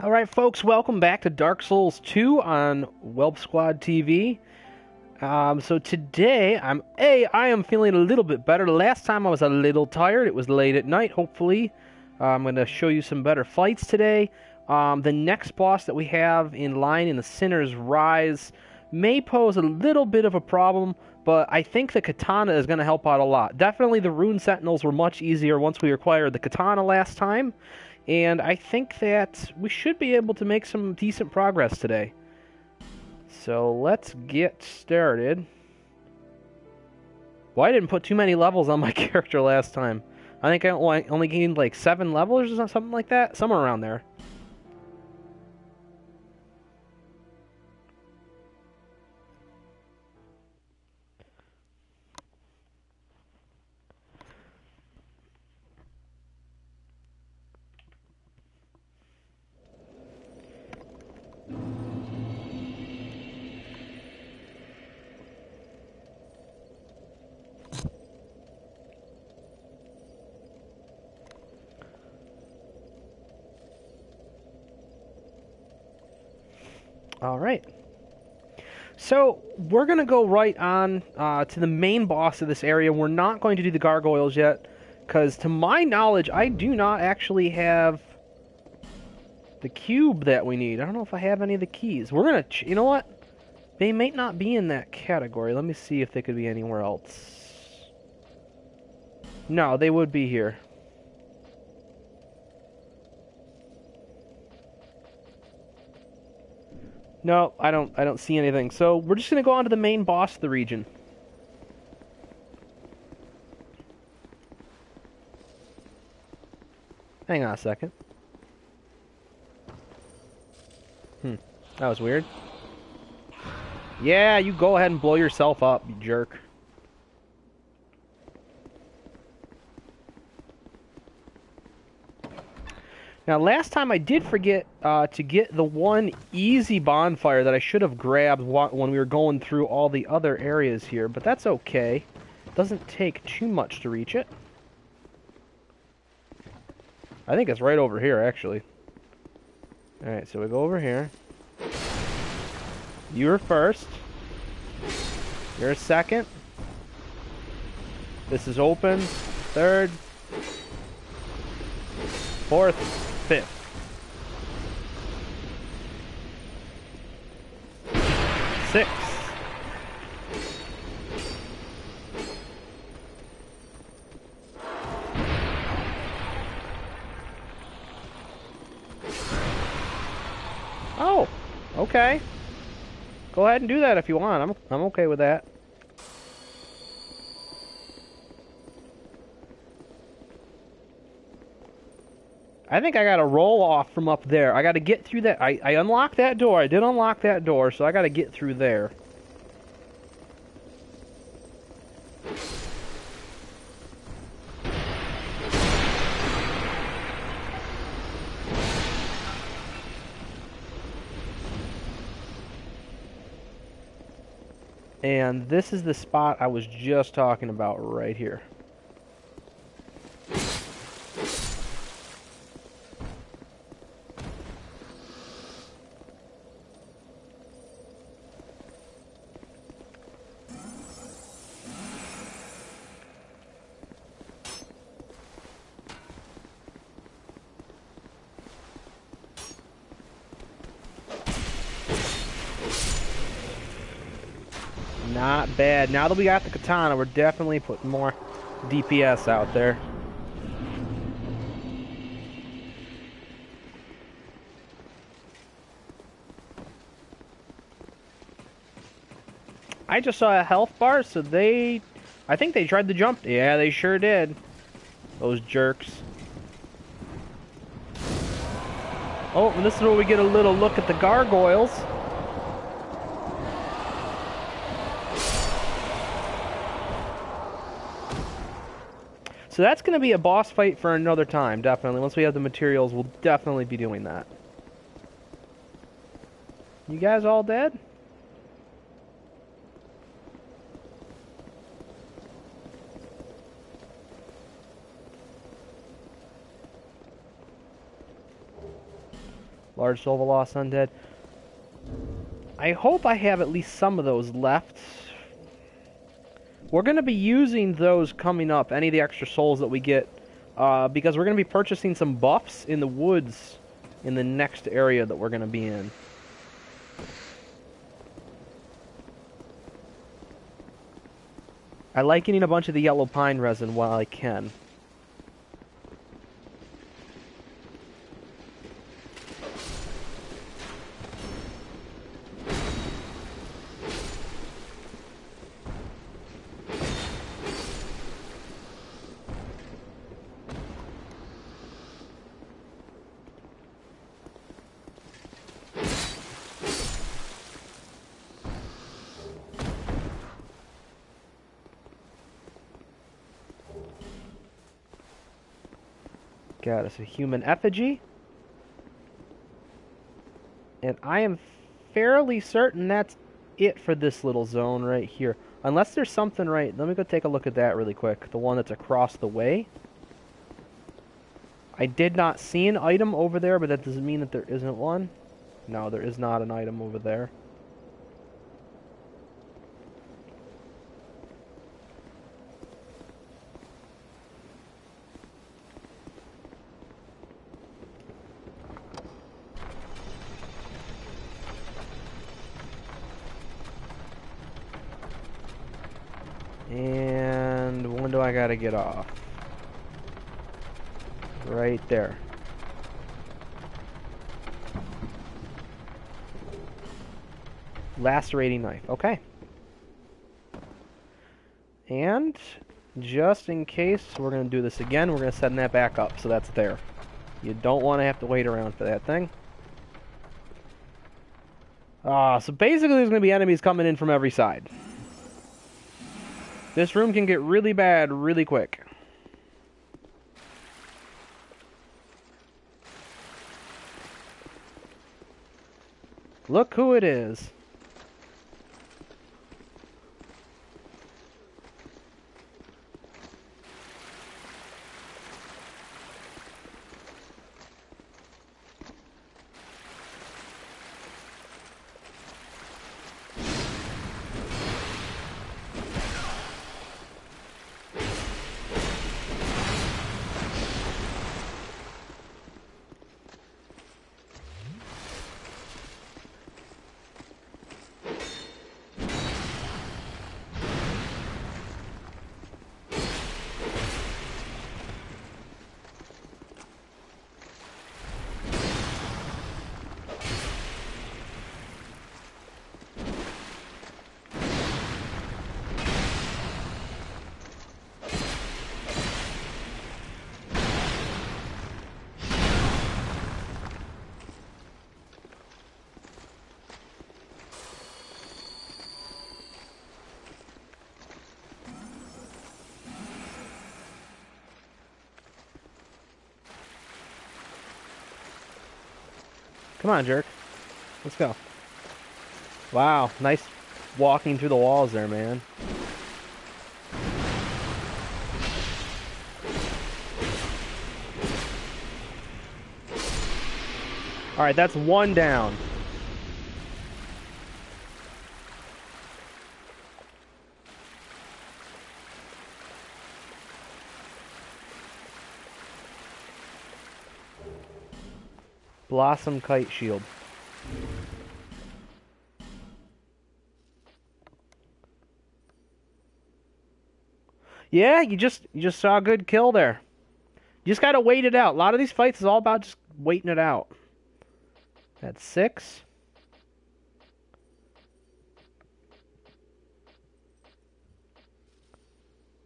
All right, folks, welcome back to Dark Souls 2 on Whelp Squad TV. So today, I am feeling a little bit better. Last time I was a little tired. It was late at night, hopefully. I'm going to show you some better fights today. The next boss that we have in line in the Sinner's Rise may pose a little bit of a problem, but I think the Katana is going to help out a lot. Definitely the Rune Sentinels were much easier once we acquired the Katana last time. And I think that we should be able to make some decent progress today. So let's get started. Well, I didn't put too many levels on my character last time. I think I only gained like 7 levels or something like that. Somewhere around there. Alright. So, we're going to go right on to the main boss of this area. We're not going to do the gargoyles yet, because to my knowledge, I do not actually have the cube that we need. I don't know if I have any of the keys. We're going to... You know what? They may not be in that category. Let me see if they could be anywhere else. No, they would be here. No, I don't see anything. So we're just gonna go on to the main boss of the region. Hang on a second. That was weird. Yeah, you go ahead and blow yourself up, you jerk. Now, last time I did forget to get the one easy bonfire that I should have grabbed when we were going through all the other areas here, but that's okay. Doesn't take too much to reach it. I think it's right over here, actually. Alright, so we go over here. You're first. You're second. This is open. Third. Fourth. Fifth. Sixth. Oh, okay. Go ahead and do that if you want. I'm okay with that. I think I gotta roll off from up there. I gotta get through that. I unlocked that door. I did unlock that door, so I gotta get through there. And this is the spot I was just talking about right here. Not bad. Now that we got the katana, we're definitely putting more DPS out there. I just saw a health bar, so I think they tried to jump. Yeah, they sure did. Those jerks. Oh, and this is where we get a little look at the gargoyles. So that's going to be a boss fight for another time, definitely. Once we have the materials, we'll definitely be doing that. You guys all dead? Large soul lost undead. I hope I have at least some of those left. We're going to be using those coming up, any of the extra souls that we get, because we're going to be purchasing some buffs in the woods in the next area that we're going to be in. I like getting a bunch of the yellow pine resin while I can. Got us a human effigy. And I am fairly certain that's it for this little zone right here. Unless there's something right... Let me go take a look at that really quick. The one that's across the way. I did not see an item over there, but that doesn't mean that there isn't one. No, there is not an item over there. And when do I gotta get off? Right there. Lacerating knife. Okay. And just in case, we're going to do this again. We're going to send that back up, so that's there. You don't want to have to wait around for that thing. So basically there's going to be enemies coming in from every side. This room can get really bad really quick. Look who it is. Come on, jerk. Let's go. Wow, nice walking through the walls there, man. Alright, that's one down. Blossom Kite Shield. Yeah, you just saw a good kill there. You just gotta wait it out. A lot of these fights is all about just waiting it out. That's 6.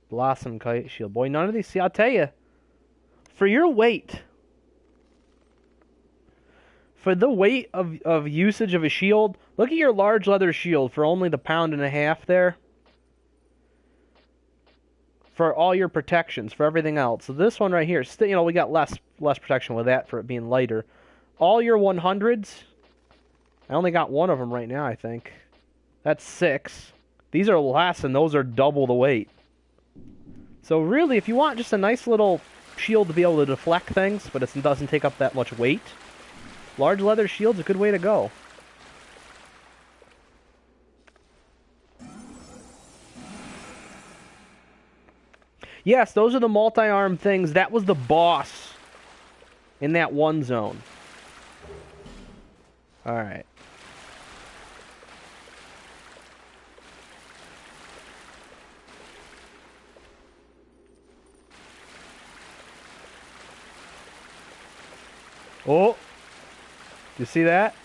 Blossom Kite Shield. Boy, none of these... See, I'll tell you. For your weight... For the weight of usage of a shield, look at your large leather shield for only the 1.5 pounds there. For all your protections, for everything else. So this one right here, still, you know, we got less protection with that for it being lighter. All your 100s, I only got one of them right now, I think. That's 6. These are less, and those are double the weight. So really, if you want just a nice little shield to be able to deflect things, but it doesn't take up that much weight, Large leather shield's a good way to go. Yes, those are the multi-arm things. That was the boss in that one zone. Alright. Oh! You see that?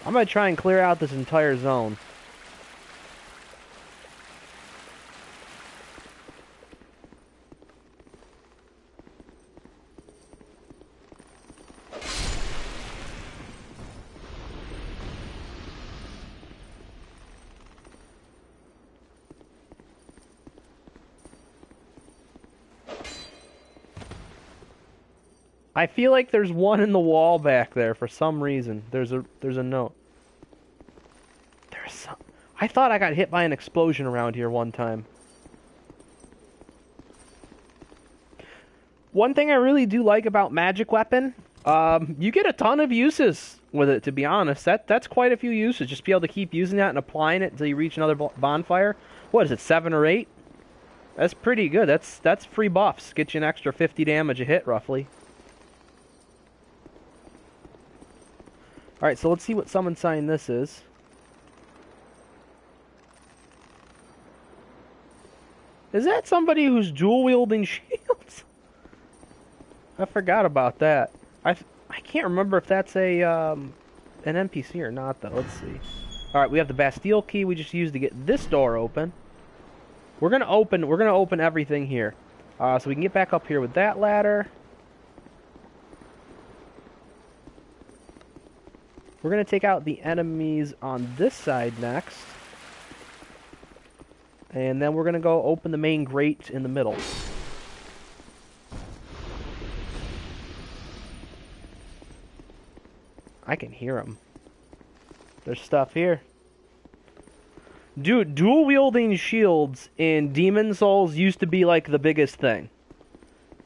I'm gonna try and clear out this entire zone. I feel like there's one in the wall back there for some reason. There's a note. There's some. I thought I got hit by an explosion around here one time. One thing I really do like about Magic Weapon, you get a ton of uses with it, to be honest. That's quite a few uses. Just be able to keep using that and applying it until you reach another bonfire. What is it, 7 or 8? That's pretty good. That's free buffs. Get you an extra 50 damage a hit, roughly. Alright, so let's see what summon sign this is. Is that somebody who's dual-wielding shields? I forgot about that. I can't remember if that's an NPC or not, though. Let's see. Alright, we have the Bastille key we just used to get this door open. We're gonna open everything here. So we can get back up here with that ladder. We're going to take out the enemies on this side next. And then we're going to go open the main grate in the middle. I can hear them. There's stuff here. Dude, dual-wielding shields in Demon Souls used to be like the biggest thing.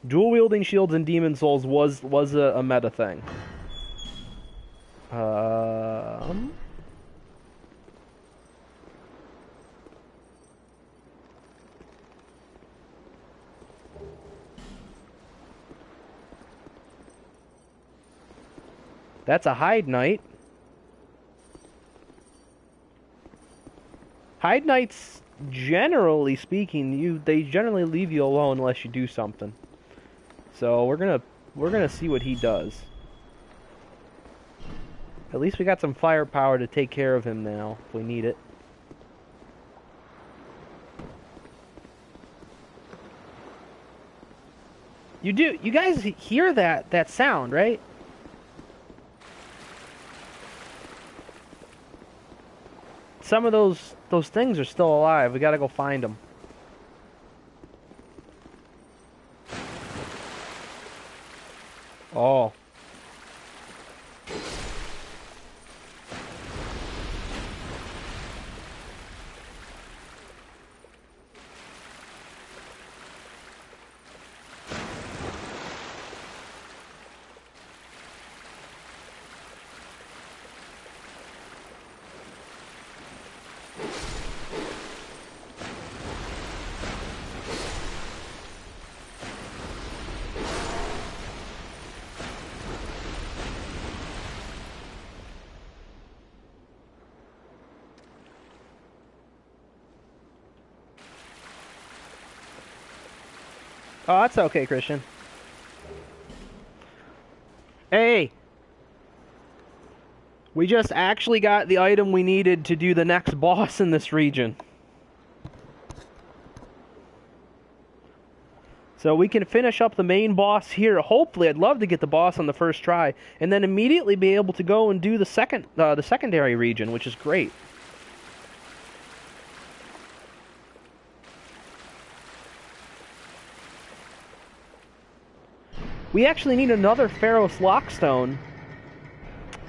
Dual-wielding shields in Demon Souls was a meta thing. That's a Hide Knight. Hide Knights, generally speaking, they generally leave you alone unless you do something. So we're gonna see what he does. At least we got some firepower to take care of him now, if we need it. You guys hear that sound, right? Some of those things are still alive. We gotta go find them. Oh. Oh, that's okay, Christian. Hey! We just actually got the item we needed to do the next boss in this region. So we can finish up the main boss here. Hopefully, I'd love to get the boss on the first try, and then immediately be able to go and do the secondary region, which is great. We actually need another Pharos Lockstone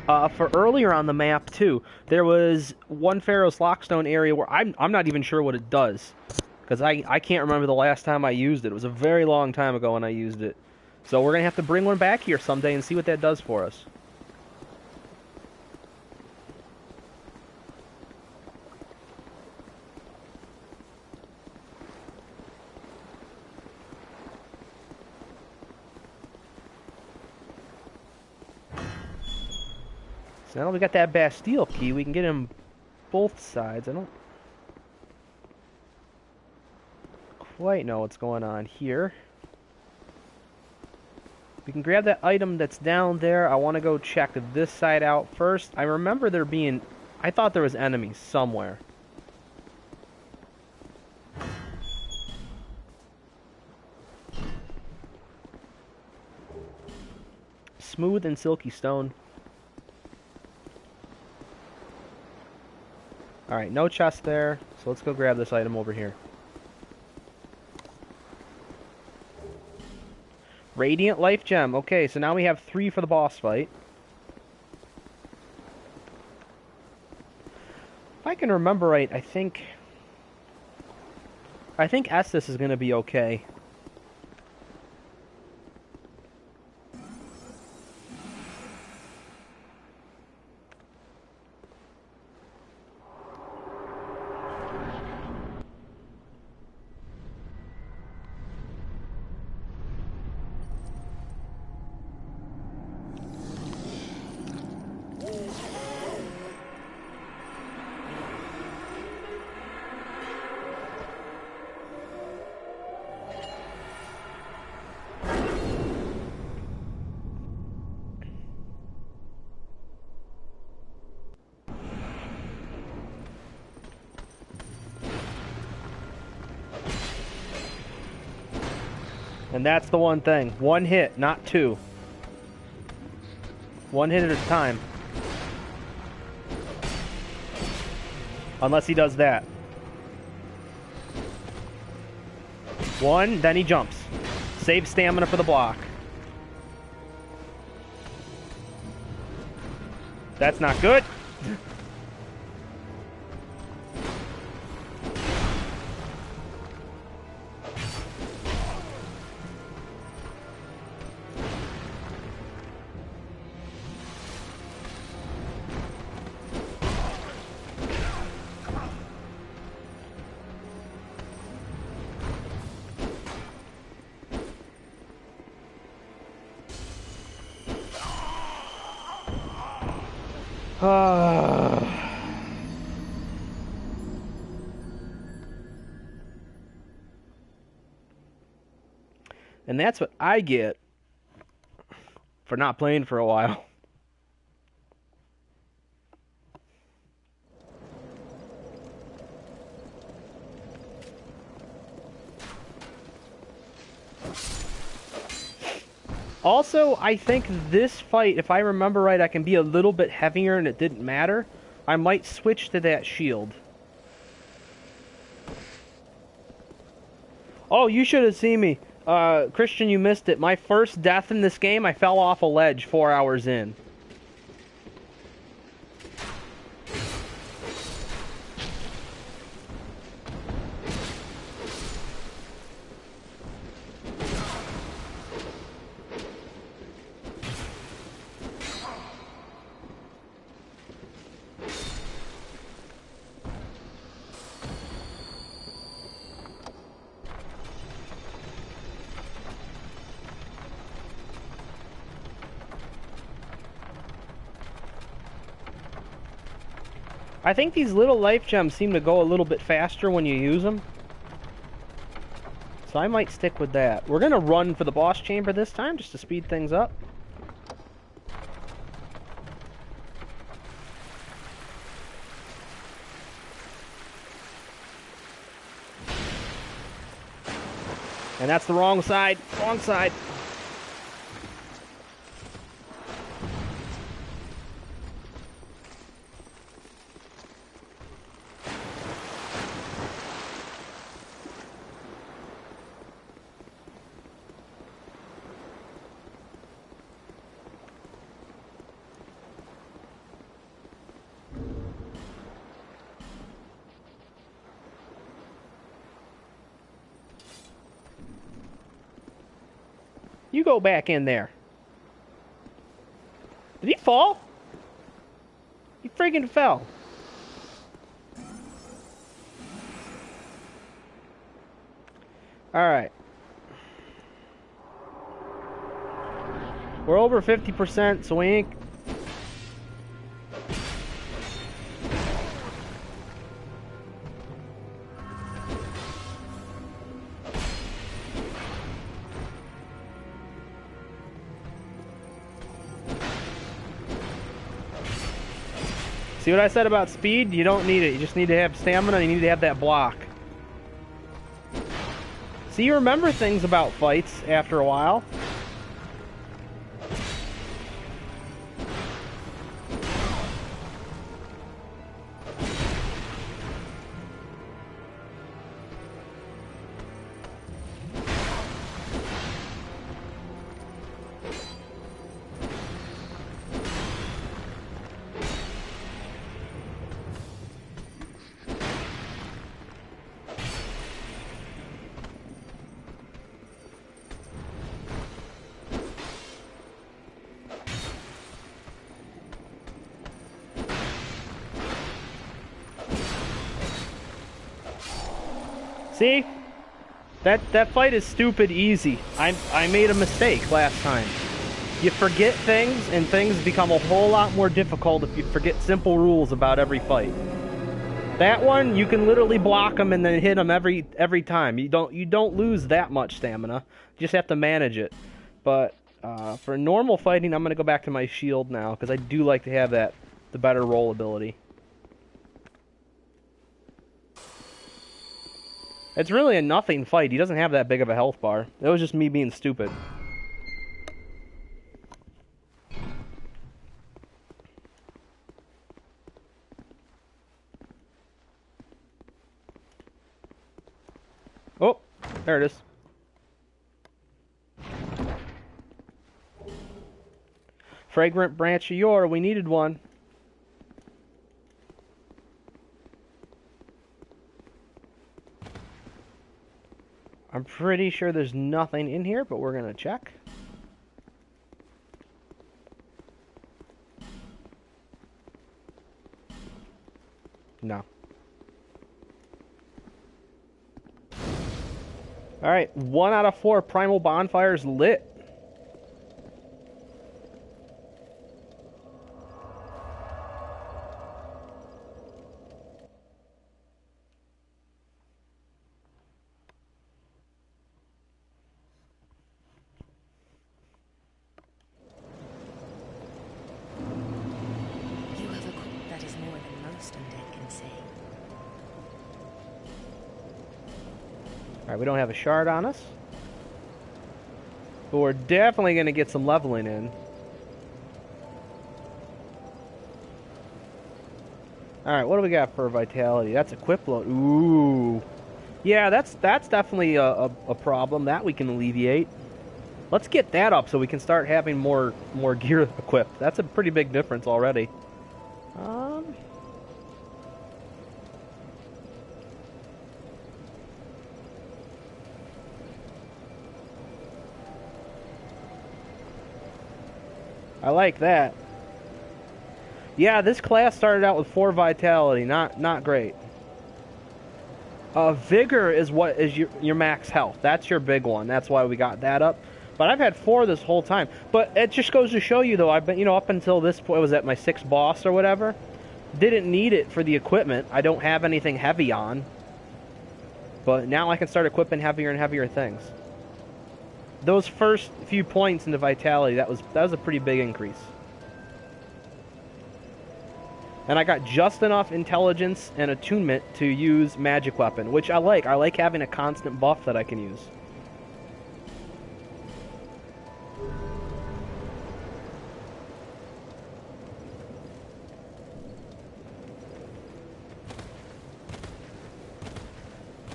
For earlier on the map too, there was one Pharaoh's Lockstone area where I'm not even sure what it does, because I can't remember the last time I used it. It was a very long time ago when I used it. So we're gonna have to bring one back here someday and see what that does for us. So now we got that Bastille key, we can get him both sides. I don't quite know what's going on here. We can grab that item that's down there. I want to go check this side out first. I remember there being... I thought there was enemies somewhere. Smooth and silky stone. Alright, no chest there. So let's go grab this item over here. Radiant Life Gem. Okay, so now we have 3 for the boss fight. If I can remember right, I think Estus is going to be okay. And that's the one thing. 1 hit, not 2. 1 hit at a time. Unless he does that. 1, then he jumps. Save stamina for the block. That's not good. And that's what I get for not playing for a while. Also, I think this fight, if I remember right, I can be a little bit heavier and it didn't matter. I might switch to that shield. Oh, you should have seen me. Christian, you missed it. My first death in this game, I fell off a ledge 4 hours in. I think these little life gems seem to go a little bit faster when you use them. So I might stick with that. We're going to run for the boss chamber this time, just to speed things up. And that's the wrong side. Wrong side. You go back in there. Did he fall? He freaking fell. Alright. We're over 50%, so we ain't... See what I said about speed? You don't need it. You just need to have stamina, and you need to have that block. See, you remember things about fights after a while. See? That fight is stupid easy. I made a mistake last time. You forget things, and things become a whole lot more difficult if you forget simple rules about every fight. That one, you can literally block them and then hit them every time. You don't lose that much stamina. You just have to manage it. But for normal fighting, I'm gonna go back to my shield now because I do like to have the better roll ability. It's really a nothing fight. He doesn't have that big of a health bar. It was just me being stupid. Oh, there it is. Fragrant branch of yore. We needed one. I'm pretty sure there's nothing in here, but we're gonna check. No. Alright, 1 out of 4 primal bonfires lit. Alright, we don't have a shard on us. But we're definitely going to get some leveling in. Alright, what do we got for vitality? That's equip load. Ooh. Yeah, that's definitely a problem. That we can alleviate. Let's get that up so we can start having more gear equipped. That's a pretty big difference already. I like that. Yeah, this class started out with 4 vitality. Not great. Vigor is what is your max health. That's your big one. That's why we got that up. But I've had 4 this whole time. But it just goes to show you, though, I've been, up until this point, was at my 6th boss or whatever. Didn't need it for the equipment. I don't have anything heavy on. But now I can start equipping heavier and heavier things. Those first few points into vitality, that was a pretty big increase. And I got just enough intelligence and attunement to use magic weapon, which I like. I like having a constant buff that I can use.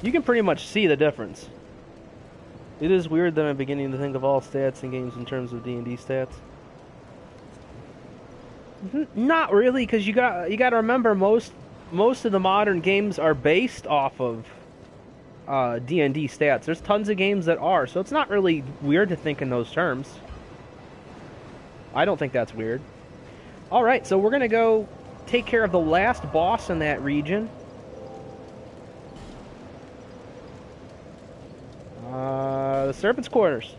You can pretty much see the difference. It is weird that I'm beginning to think of all stats in games in terms of D&D stats. Not really, because you got to remember most of the modern games are based off of D&D stats. There's tons of games that are, so it's not really weird to think in those terms. I don't think that's weird. Alright, so we're going to go take care of the last boss in that region. The Serpent's Quarters.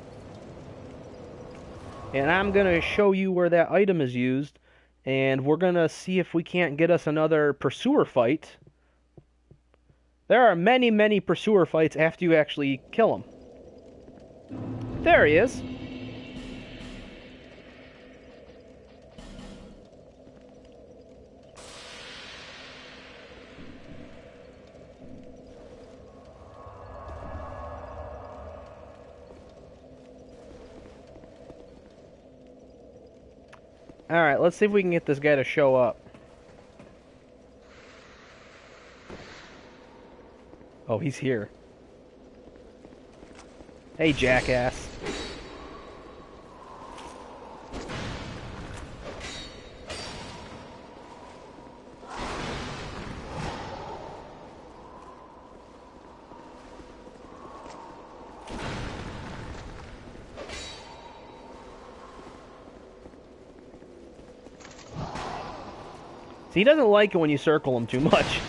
And I'm going to show you where that item is used. And we're going to see if we can't get us another pursuer fight. There are many, many pursuer fights after you actually kill him. There he is. Alright, let's see if we can get this guy to show up. Oh, he's here. Hey, jackass. See, he doesn't like it when you circle him too much.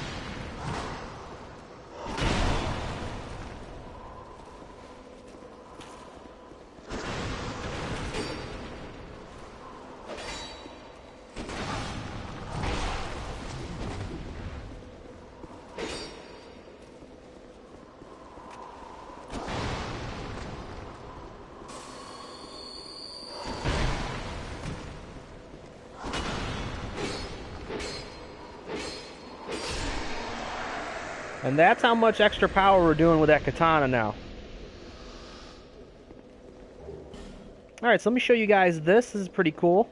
And that's how much extra power we're doing with that katana now. Alright, so let me show you guys this. This is pretty cool.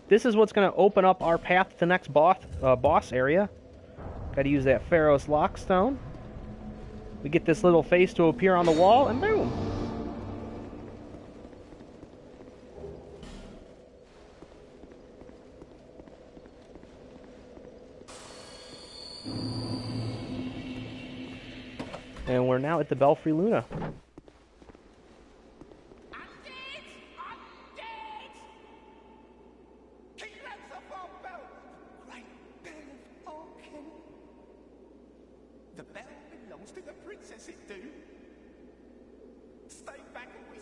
This is what's going to open up our path to the next boss area. Got to use that Pharos Lockstone. We get this little face to appear on the wall, and boom! And we're now at the Belfry Luna. The bell belongs to the princess, it do. Stay back or we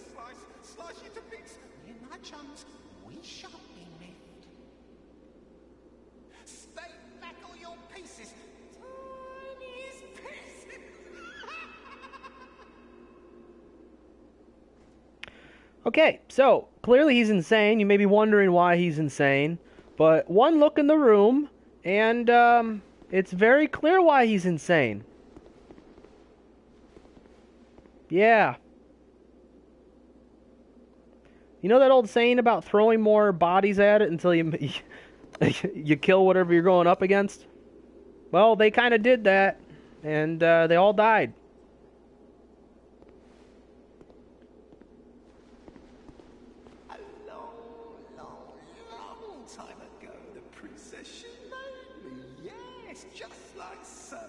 slice you to bits. Me and my chums, we shan't be left. Stay back or your pieces. Tiniest pieces. Okay, so clearly he's insane. You may be wondering why he's insane, but one look in the room, and it's very clear why he's insane. Yeah. You know that old saying about throwing more bodies at it until you you kill whatever you're going up against? Well, they kind of did that, and they all died. A long time ago, the princess she made me. Yes, just like so.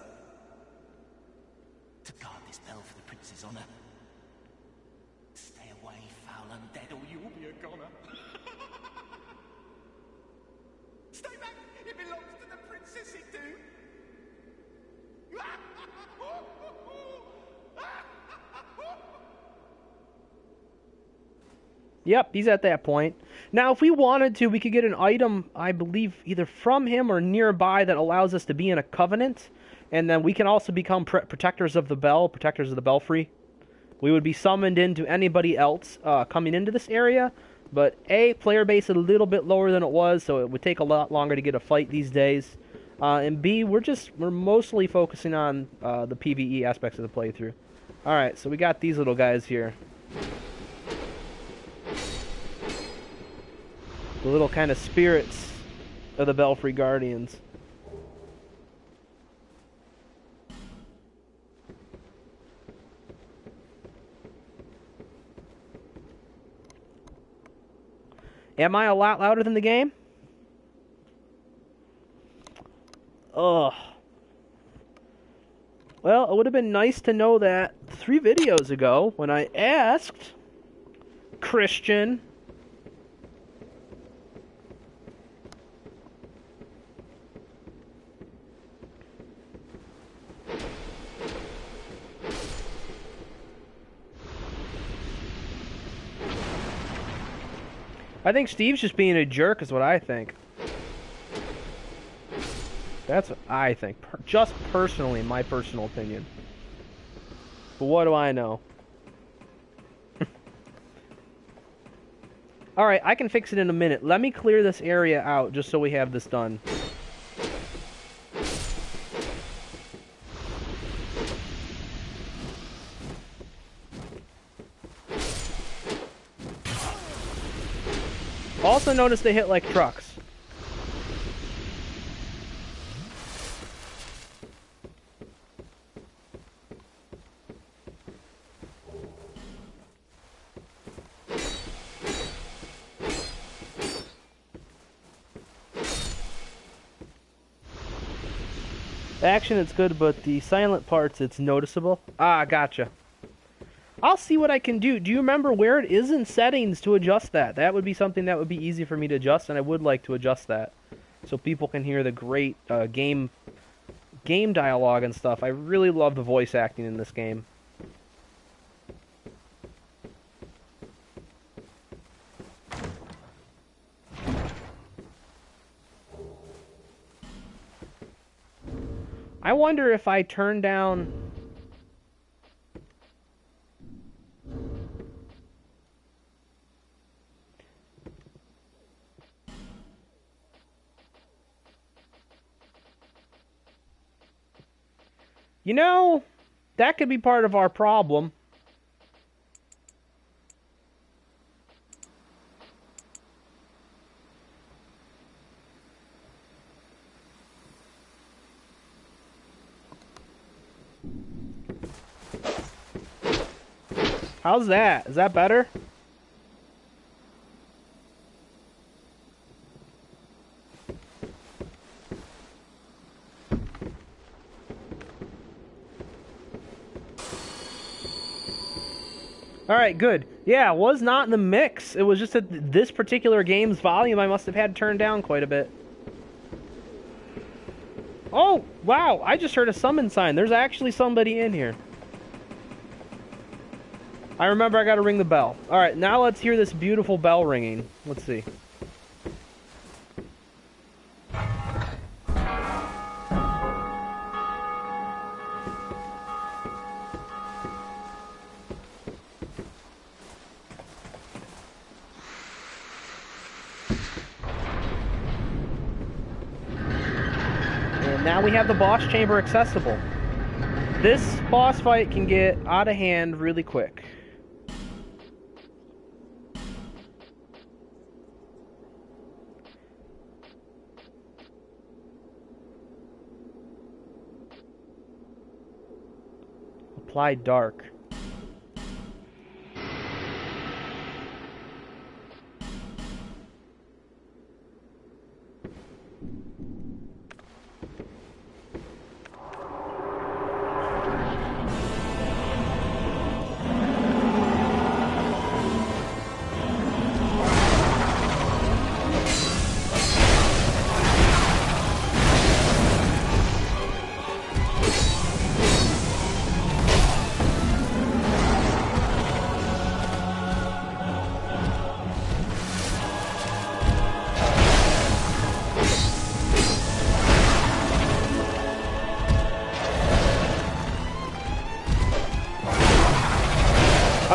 To guard this bell for the prince's honor. Stay away, foul undead, or you'll be a goner. Stay back! It belongs to the princess, it do! Yep, he's at that point. Now, if we wanted to, we could get an item, I believe, either from him or nearby that allows us to be in a covenant. And then we can also become protectors of the bell, protectors of the belfry. We would be summoned into anybody else coming into this area. But A, player base is a little bit lower than it was, so it would take a lot longer to get a fight these days. And B, we're mostly focusing on the PvE aspects of the playthrough. Alright, so we got these little guys here. The little kind of spirits of the Belfry Guardians. Am I a lot louder than the game? Ugh. Well, it would have been nice to know that 3 videos ago when I asked Christian. I think Steve's just being a jerk is what I think. That's what I think. Just personally, my personal opinion. But what do I know? Alright, I can fix it in a minute. Let me clear this area out just so we have this done. Also notice they hit like trucks. The action, it's good, but the silent parts, it's noticeable. Ah, gotcha. I'll see what I can do. Do you remember where it is in settings to adjust that? That would be something that would be easy for me to adjust, and I would like to adjust that. So people can hear the great game dialogue and stuff. I really love the voice acting in this game. I wonder if I turn down... You know, that could be part of our problem. How's that? Is that better? Alright, good. Yeah, it was not in the mix. It was just that this particular game's volume I must have had turned down quite a bit. Oh, wow, I just heard a summon sign. There's actually somebody in here. I remember I gotta ring the bell. Alright, now let's hear this beautiful bell ringing. Let's see. And now we have the boss chamber accessible. This boss fight can get out of hand really quick. Apply dark.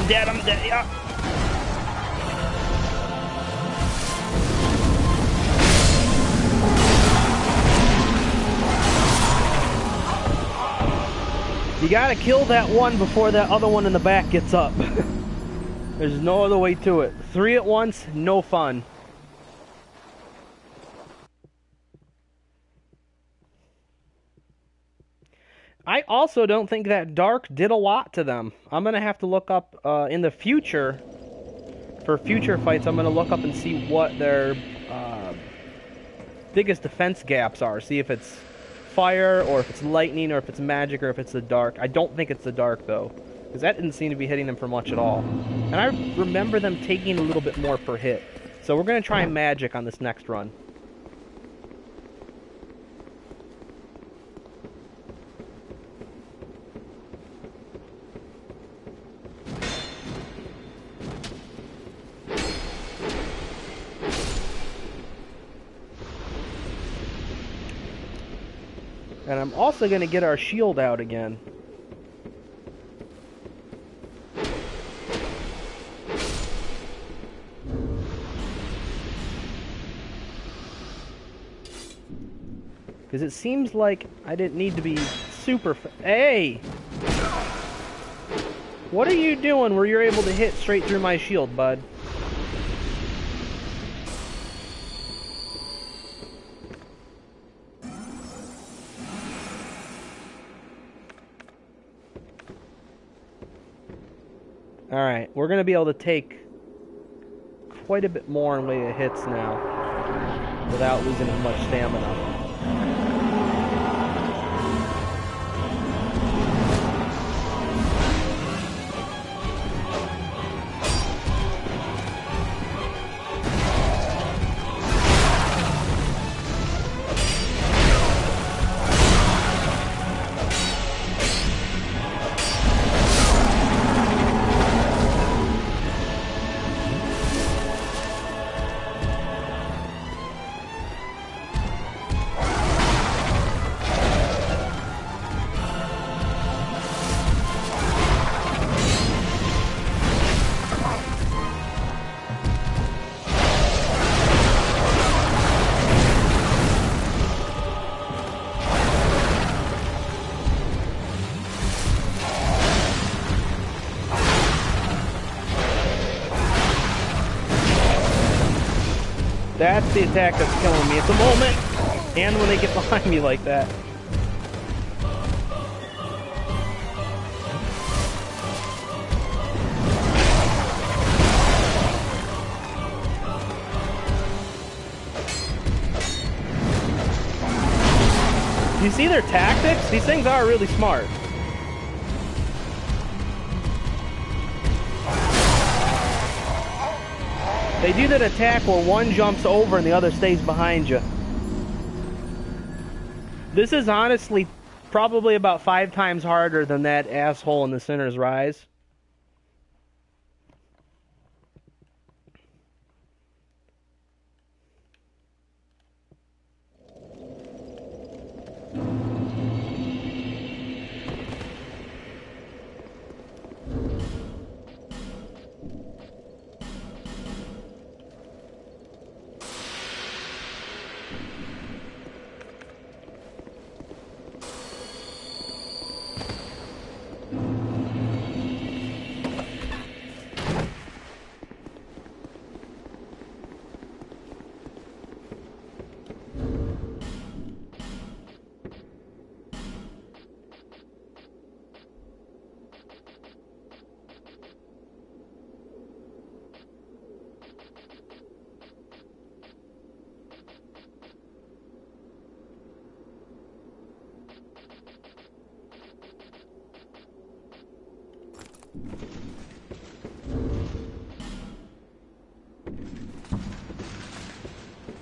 I'm dead, yeah. You gotta kill that one before that other one in the back gets up. There's no other way to it. 3 at once, no fun. I also don't think that Dark did a lot to them. I'm going to have to look up in the future, for future fights, I'm going to look up and see what their biggest defense gaps are. See if it's fire, or if it's lightning, or if it's magic, or if it's the dark. I don't think it's the dark, though, because that didn't seem to be hitting them for much at all. And I remember them taking a little bit more per hit. So we're going to try magic on this next run. And I'm also going to get our shield out again. Because it seems like I didn't need to be super... Hey! What are you doing where you're able to hit straight through my shield, bud? Alright, we're going to be able to take quite a bit more in way of hits now without losing as much stamina. That's the attack that's killing me at the moment, and when they get behind me like that. You see their tactics? These things are really smart. They do that attack where one jumps over and the other stays behind you. This is honestly probably about 5 times harder than that asshole in the Sinner's Rise.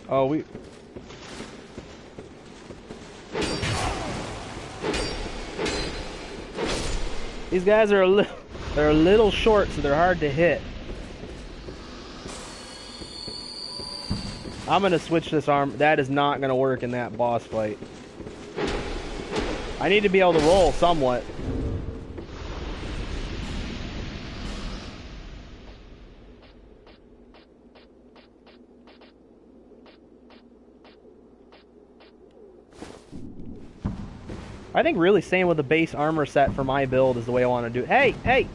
Oh, these guys are they're a little short, so they're hard to hit. I'm gonna switch this arm. That is not gonna work in that boss fight. I need to be able to roll somewhat. I think really staying with the base armor set for my build is the way I want to do it. Hey, hey!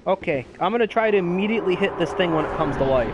Okay, I'm going to try to immediately hit this thing when it comes to life.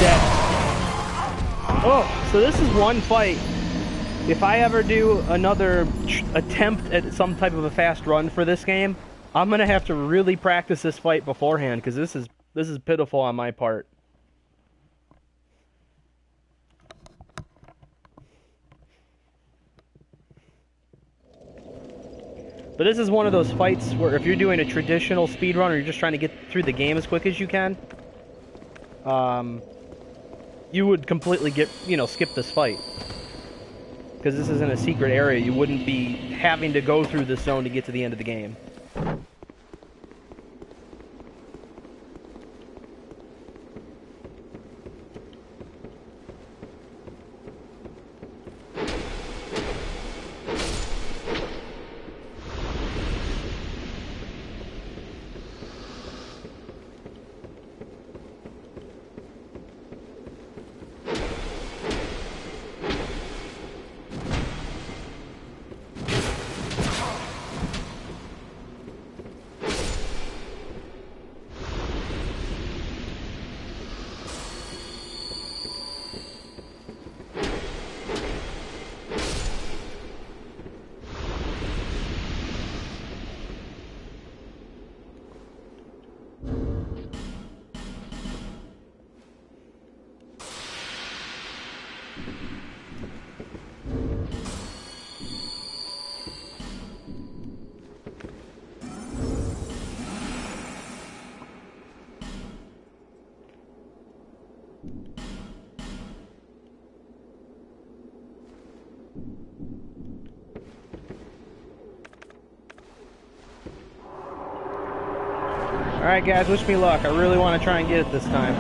dead. Oh, so this is one fight. If I ever do another attempt at some type of a fast run for this game, I'm gonna have to really practice this fight beforehand, because this is pitiful on my part. But this is one of those fights where if you're doing a traditional speedrun or you're just trying to get through the game as quick as you can, you would completely skip this fight. Because this isn't a secret area, you wouldn't be having to go through this zone to get to the end of the game. Alright guys, wish me luck. I really want to try and get it this time.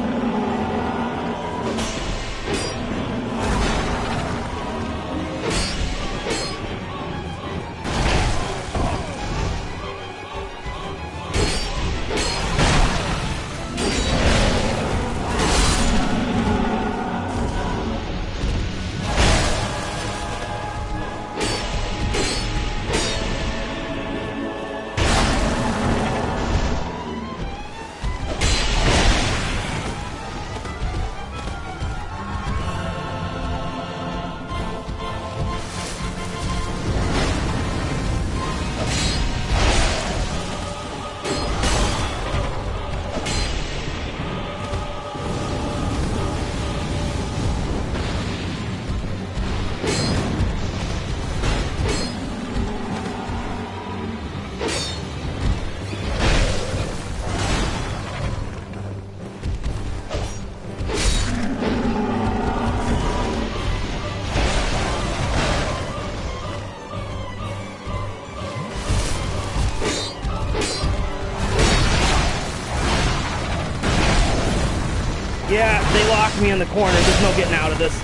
Yeah, they locked me in the corner. There's no getting out of this.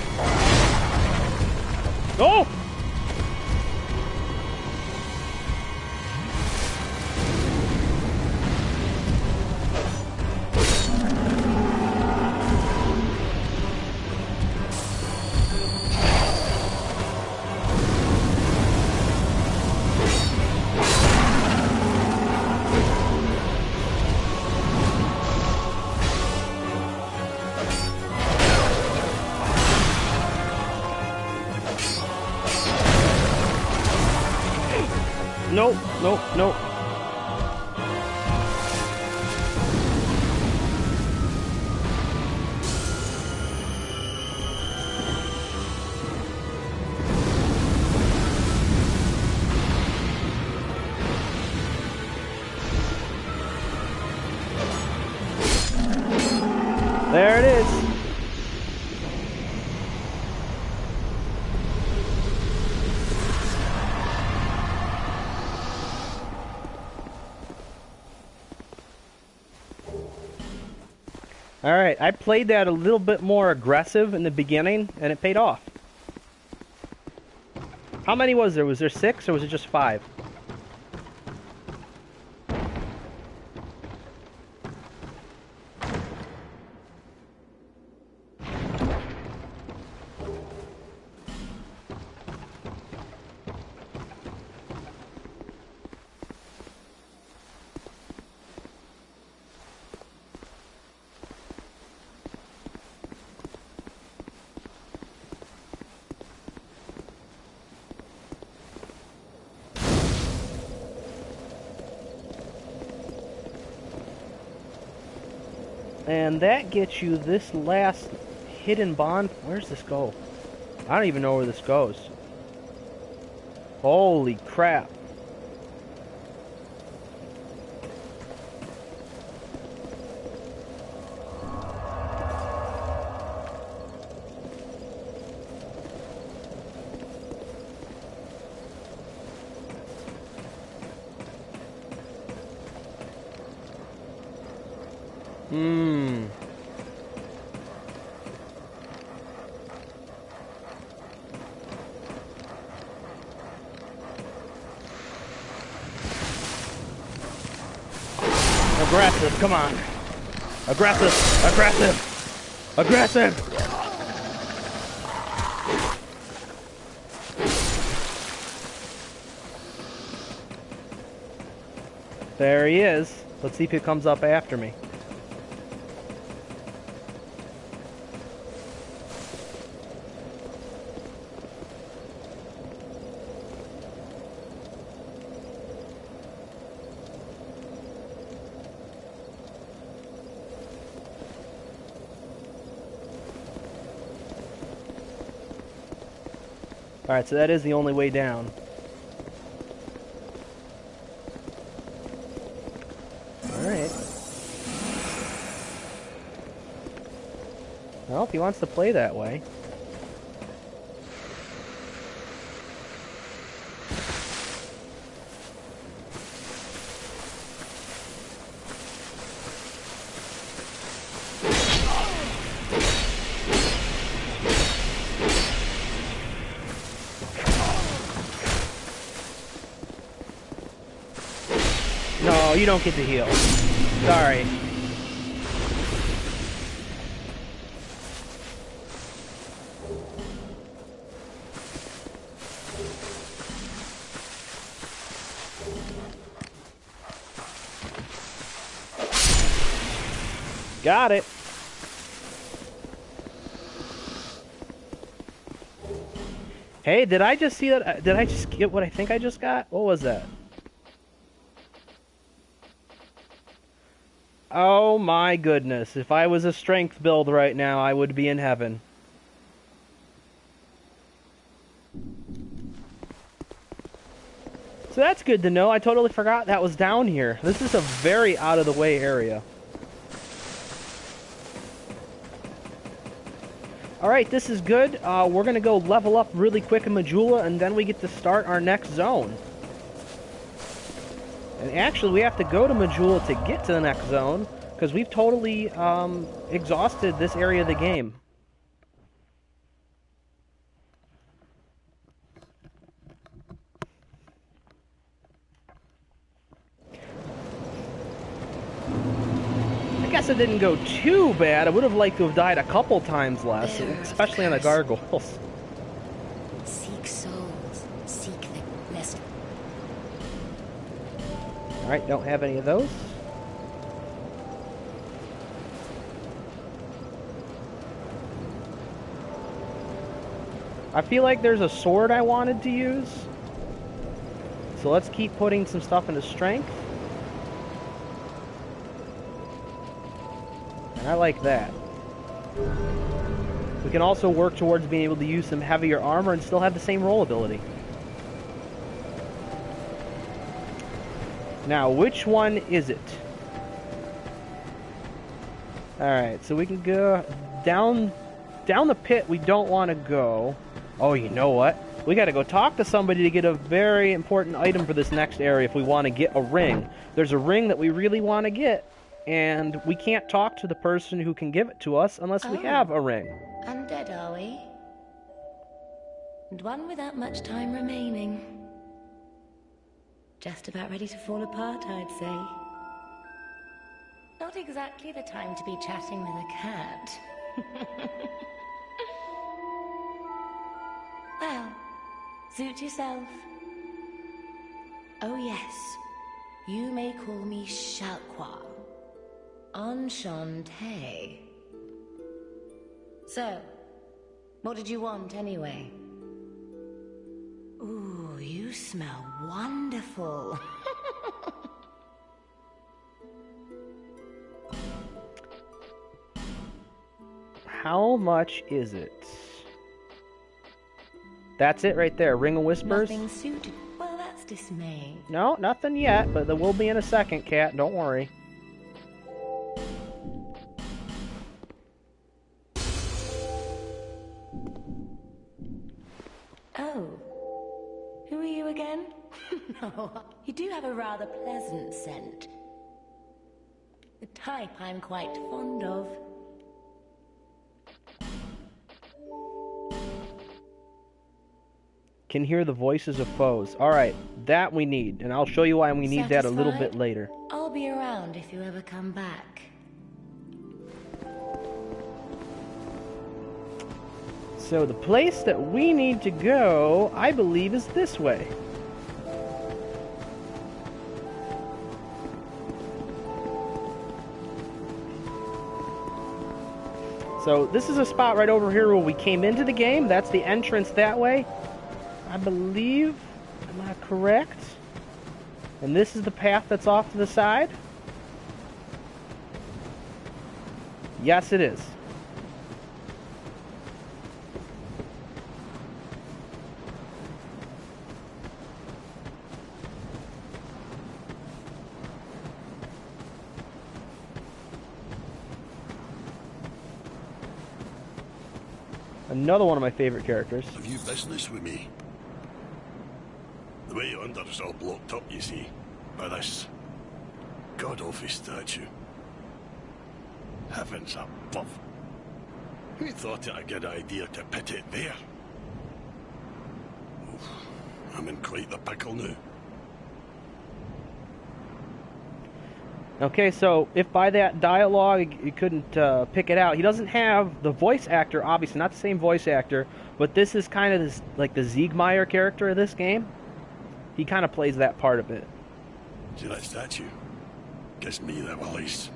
Oh! Nope, nope, nope. There it is. Alright, I played that a little bit more aggressive in the beginning, and it paid off. How many was there? Was there 6, or was it just 5? And that gets you this last hidden bond. Where's this go? I don't even know where this goes. Holy crap. Aggressive, come on. Aggressive, aggressive, aggressive. There he is. Let's see if he comes up after me. Alright, so that is the only way down. Alright. Well, if he wants to play that way. No, you don't get to heal. Sorry. Got it. Hey, did I just see that? Did I just get what I think I just got? What was that? Oh my goodness. If I was a strength build right now, I would be in heaven. So that's good to know. I totally forgot that was down here. This is a very out of the way area. Alright, this is good. We're going to go level up really quick in Majula, and then we get to start our next zone. And actually, we have to go to Majula to get to the next zone, because we've totally exhausted this area of the game. I guess it didn't go too bad. I would have liked to have died a couple times less, especially on the gargoyles. Seek souls, seek the nest. Alright, don't have any of those. I feel like there's a sword I wanted to use. So let's keep putting some stuff into strength. And I like that. We can also work towards being able to use some heavier armor and still have the same roll ability. Now, which one is it? Alright, so we can go down the pit. We don't want to go. Oh, you know what? We got to go talk to somebody to get a very important item for this next area if we want to get a ring. There's a ring that we really want to get, and we can't talk to the person who can give it to us unless we have a ring. Undead, are we? And one without much time remaining. Just about ready to fall apart, I'd say. Not exactly the time to be chatting with a cat. Well, suit yourself. Oh yes, you may call me Shalqua. Enchanté. So, what did you want anyway? Ooh, you smell wonderful. how much is it? That's it right there. Ring of Whispers. Nothing suited. Well, that's dismaying. No, nothing yet, but there will be in a second, Cat. Don't worry. Oh. Who are you again? No, you do have a rather pleasant scent. The type I'm quite fond of. Can hear the voices of foes. Alright, that we need, and I'll show you why we need that a little bit later. I'll be around if you ever come back. So the place that we need to go, I believe, is this way. So this is a spot right over here where we came into the game. That's the entrance that way, I believe. Am I correct? And this is the path that's off to the side? Yes, it is. Another one of my favorite characters. Have you business with me? The way under is all blocked up, you see, by this god-awful statue. Heavens above. Who thought it a good idea to put it there? Oof, I'm in quite the pickle now. Okay, so if by that dialogue you couldn't pick it out, he doesn't have the voice actor, obviously not the same voice actor, but this is kind of this, like the Siegmeyer character of this game. He kind of plays that part of it. See that statue? Gives me the willies.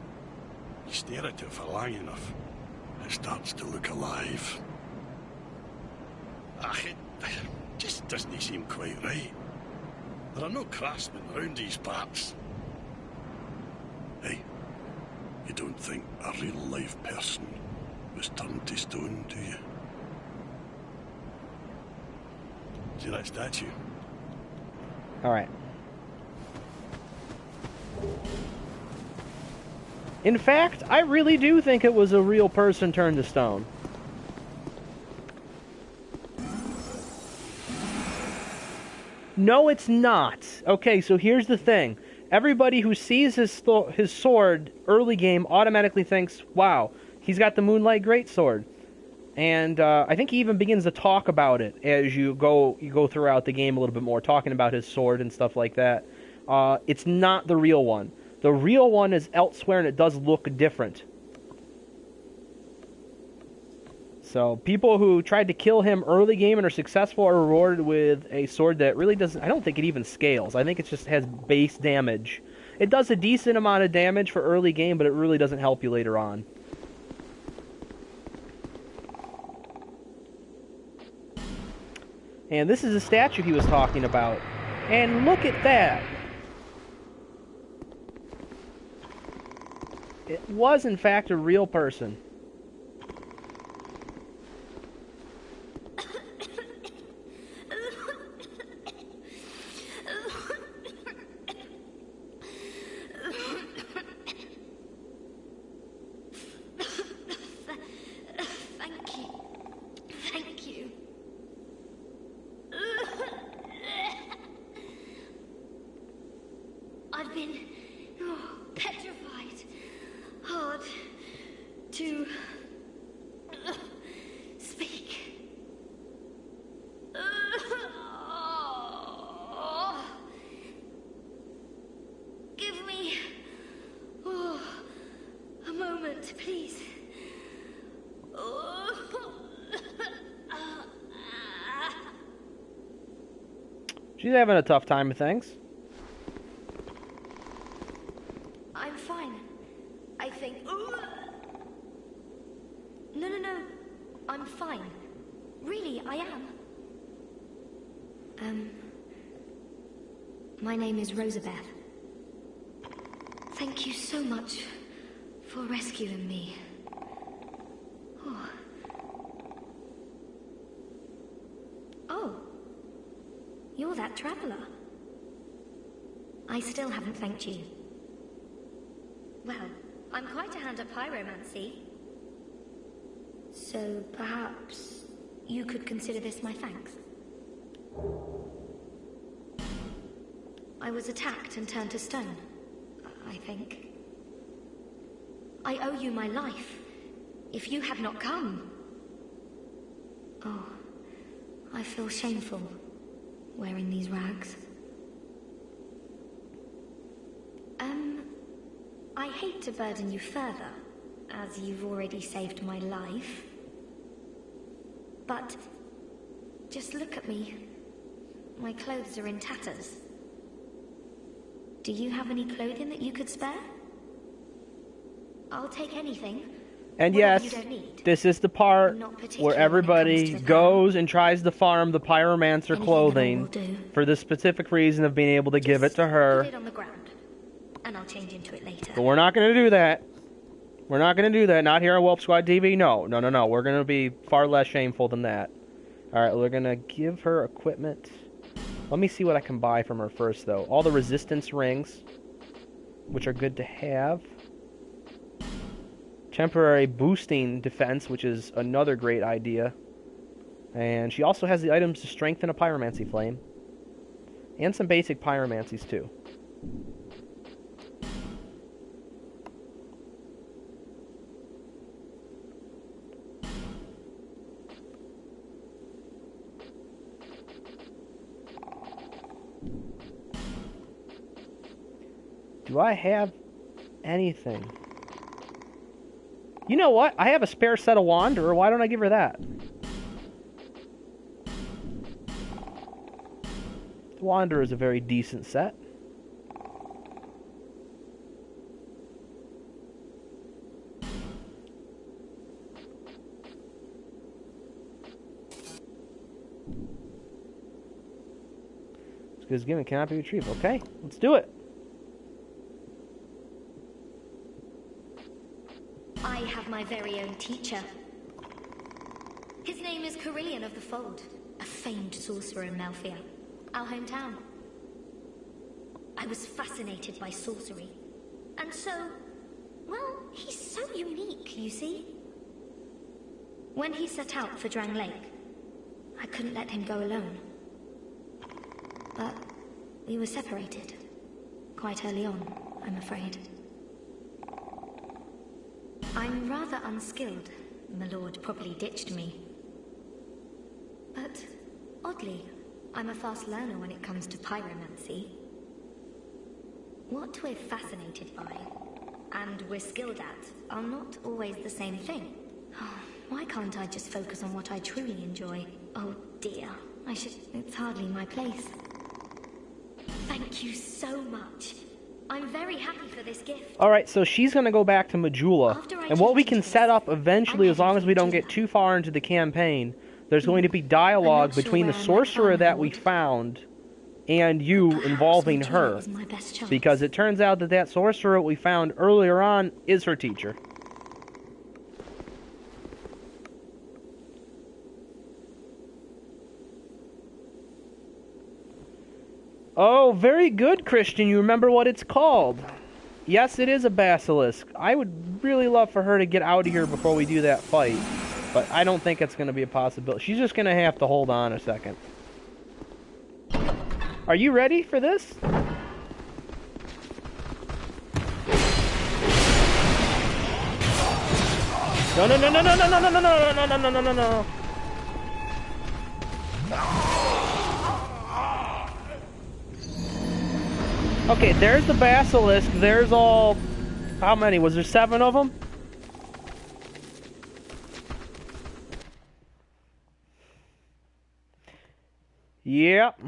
You stare at it for long enough, it starts to look alive. It just doesn't seem quite right. There are no craftsmen around these parts. Hey, you don't think a real-life person was turned to stone, do you? See that statue? Alright. In fact, I really do think it was a real person turned to stone. No, it's not. Okay, so here's the thing. Everybody who sees his sword early game automatically thinks, wow, he's got the Moonlight Greatsword. And I think he even begins to talk about it as you go throughout the game a little bit more, talking about his sword and stuff like that. It's not the real one. The real one is elsewhere, and it does look different. So people who tried to kill him early game and are successful are rewarded with a sword that really doesn't... I don't think it even scales. I think it just has base damage. It does a decent amount of damage for early game, but it really doesn't help you later on. And this is a statue he was talking about. And look at that! It was, in fact, a real person. I've been petrified. Hard to speak. Give me a moment, please. She's having a tough time with things. I'm fine. I think... No. I'm fine. Really, I am. My name is Rosabeth. Thank you so much for rescuing me. Oh. you're that traveler. I still haven't thanked you. Well, I'm quite a hand at pyromancy. So perhaps you could consider this my thanks. I was attacked and turned to stone, I think. I owe you my life. If you had not come... Oh, I feel shameful wearing these rags. I hate to burden you further, as you've already saved my life. But just look at me. My clothes are in tatters. Do you have any clothing that you could spare? I'll take anything. And Whatever yes, you don't need. this is the part Not particularly where when it everybody comes to goes and tries to farm the pyromancer Anything clothing at all will do. for the specific reason of being able to give it Just to her. Put it on the ground, and I'll change into it later. But we're not going to do that. We're not going to do that. Not here on Whelp Squad TV. No. We're going to be far less shameful than that. Alright, we're going to give her equipment. Let me see what I can buy from her first, though. All the resistance rings, which are good to have. Temporary boosting defense, which is another great idea. And she also has the items to strengthen a pyromancy flame. And some basic pyromancies, too. Do I have anything? You know what? I have a spare set of Wanderer. Why don't I give her that? The Wanderer is a very decent set. Because given cannot be retrieved. Okay, let's do it. I have my very own teacher. His name is Carillion of the Fold, a famed sorcerer in Melfia, our hometown. I was fascinated by sorcery, and so, well, he's so unique, you see. When he set out for Drang Lake, I couldn't let him go alone. But we were separated, quite early on, I'm afraid. I'm rather unskilled. My lord probably ditched me. But, oddly, I'm a fast learner when it comes to pyromancy. What we're fascinated by, and we're skilled at, are not always the same thing. Why can't I just focus on what I truly enjoy? Oh dear, it's hardly my place. Thank you so much. I'm very happy for this gift. Alright, so she's going to go back to Majula. And what we can set up eventually, as long as we don't get too far into the campaign, there's going to be dialogue between the sorcerer that we found and you involving her. Because it turns out that that sorcerer we found earlier on is her teacher. Oh, very good, Christian. You remember what it's called. Yes, it is a basilisk. I would really love for her to get out of here before we do that fight. But I don't think it's going to be a possibility. She's just going to have to hold on a second. Are you ready for this? No, no, no, no, no, no, no, no, no, no, no, no, no, no, no. Okay, there's the basilisk. There's all... How many? Was there 7 of them? Yep.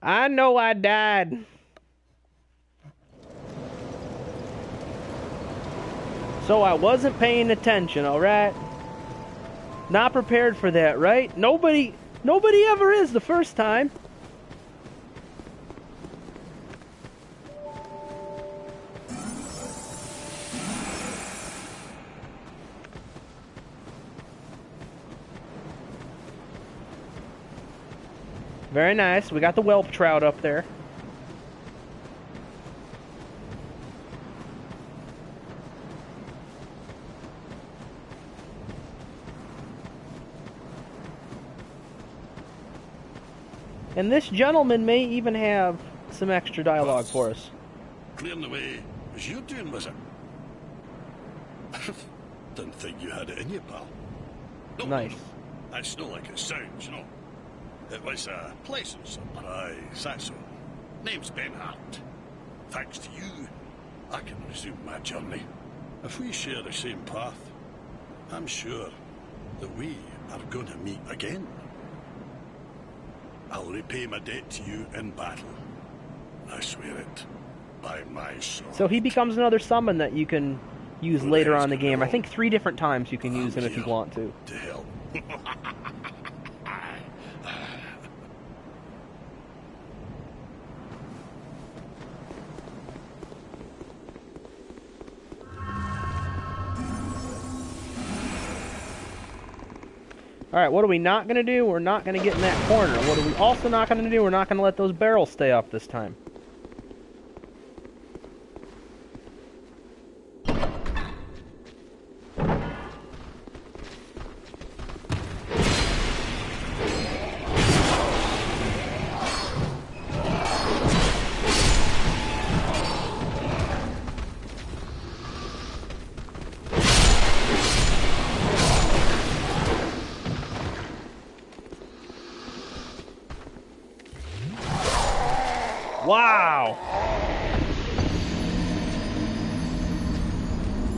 I know I died. So I wasn't paying attention, alright? Not prepared for that, right? Nobody ever is the first time. Very nice. We got the whelp trout up there. And this gentleman may even have some extra dialogue for us. Clearing the way as you're doing, was it? Didn't think you had it in you, pal. No, Nice. that's not like it sounds, you know. It was a pleasant surprise, that's all. Name's Ben Hart. Thanks to you, I can resume my journey. If we share the same path, I'm sure that we are going to meet again. I'll repay my debt to you in battle. I swear it. By my sword. So he becomes another summon that you can use later on in the game. I think 3 different times you can use him if you want to. To help. Alright, what are we not going to do? We're not going to get in that corner. What are we also not going to do? We're not going to let those barrels stay up this time. Wow!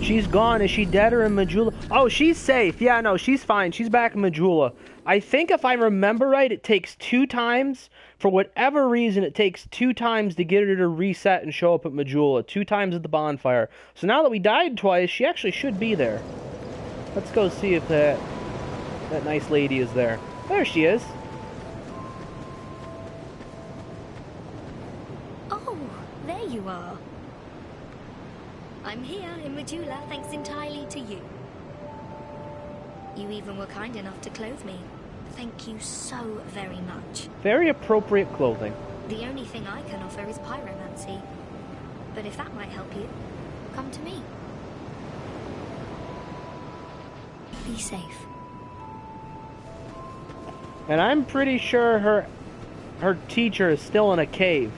She's gone. Is she dead or in Majula? Oh, she's safe. Yeah, no, she's fine. She's back in Majula. I think if I remember right, it takes 2 times. For whatever reason, it takes 2 times to get her to reset and show up at Majula. 2 times at the bonfire. So now that we died twice, she actually should be there. Let's go see if that nice lady is there. There she is. Oh, there you are. I'm here in Majula thanks entirely to you. You even were kind enough to clothe me. Thank you so very much. Very appropriate clothing. The only thing I can offer is pyromancy. But if that might help you, come to me. Be safe. And I'm pretty sure her teacher is still in a cave.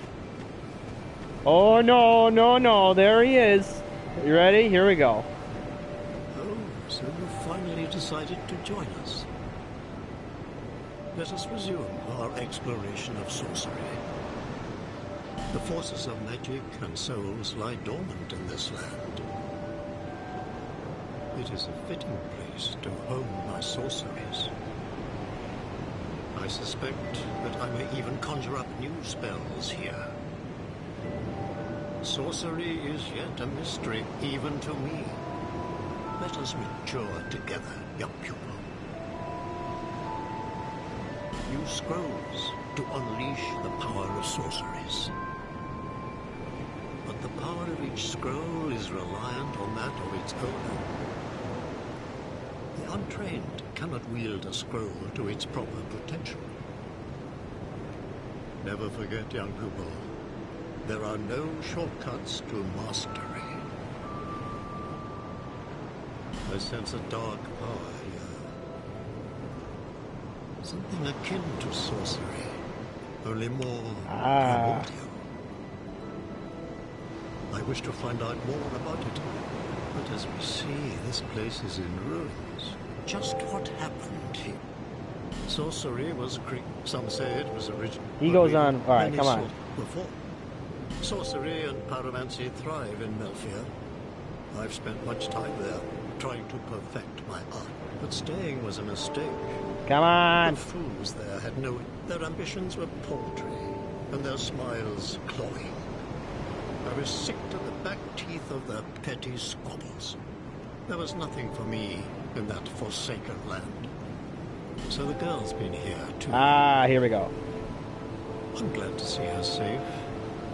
Oh, no, no, no. There he is. You ready? Here we go. Oh, so you finally decided to join us. Let us resume our exploration of sorcery. The forces of magic and souls lie dormant in this land. It is a fitting place to hone my sorceries. I suspect that I may even conjure up new spells here. Sorcery is yet a mystery, even to me. Let us mature together, young pupil. Use scrolls to unleash the power of sorceries. But the power of each scroll is reliant on that of its owner. The untrained cannot wield a scroll to its proper potential. Never forget, young pupil, there are no shortcuts to mastery. I sense a dark power here. Something akin to sorcery, only more primordial. I wish to find out more about it, but as we see, this place is in ruins. Just what happened here? Sorcery was some say it was original. He goes on. All right, come on. Before. Sorcery and pyromancy thrive in Melfia. I've spent much time there, trying to perfect my art. But staying was a mistake. Come on. The fools there had no... Their ambitions were paltry, and their smiles cloying. I was sick to the back teeth of their petty squabbles. There was nothing for me in that forsaken land. So the girl's been here, too. Ah, here we go. I'm glad to see her safe.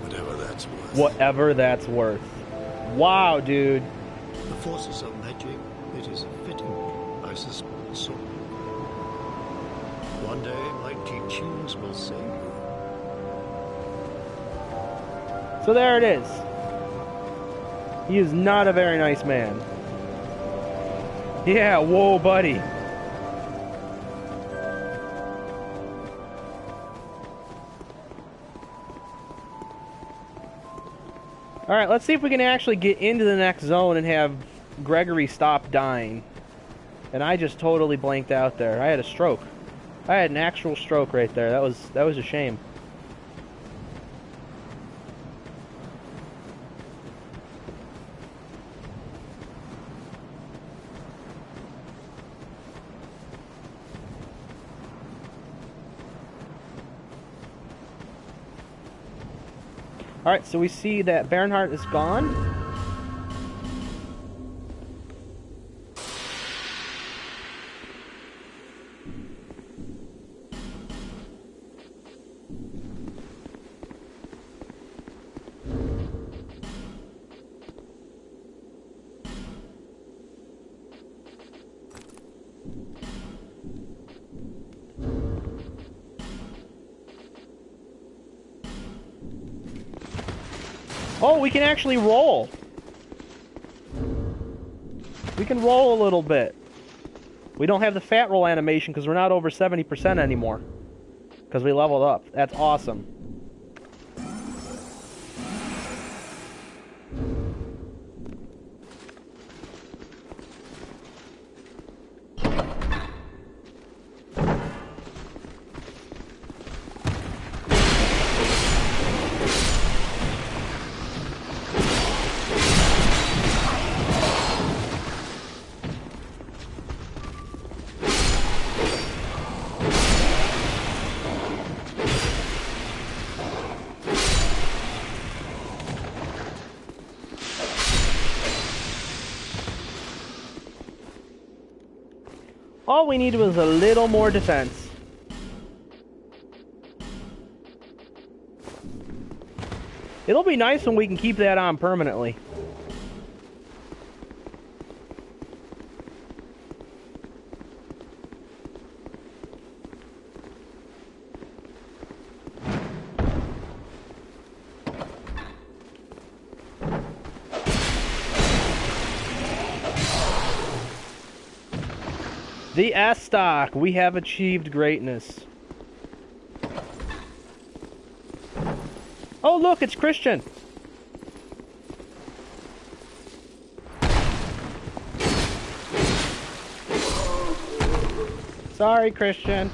Whatever that's worth. Whatever that's worth. Wow, dude. The forces of magic, it is fitting, I suspect so. One day, my teachings will save you. So there it is. He is not a very nice man. Yeah, whoa, buddy. Alright, let's see if we can actually get into the next zone and have Gregory stop dying. And I just totally blanked out there. I had a stroke. I had an actual stroke right there. That was a shame. Alright, so we see that Bernhardt is gone. Oh, we can actually roll. We can roll a little bit. We don't have the fat roll animation because we're not over 70% anymore. Because we leveled up. That's awesome. All we needed was a little more defense. It'll be nice when we can keep that on permanently. The S-Stock, we have achieved greatness. Oh look, it's Christian. Sorry, Christian.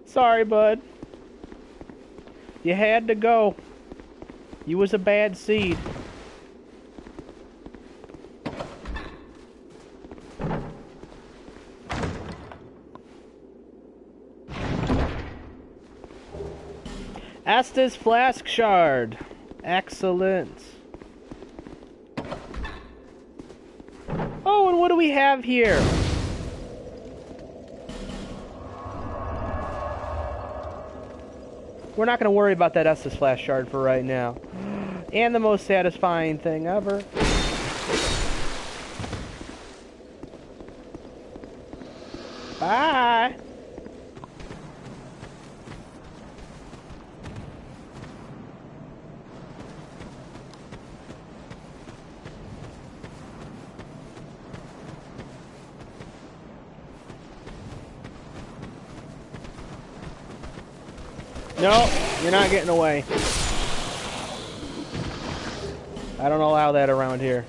Sorry, bud. You had to go. You was a bad seed. Estus Flask Shard. Excellent. Oh, and what do we have here? We're not going to worry about that Estus Flask Shard for right now. And the most satisfying thing ever. Bye! No, you're not getting away. I don't allow that around here.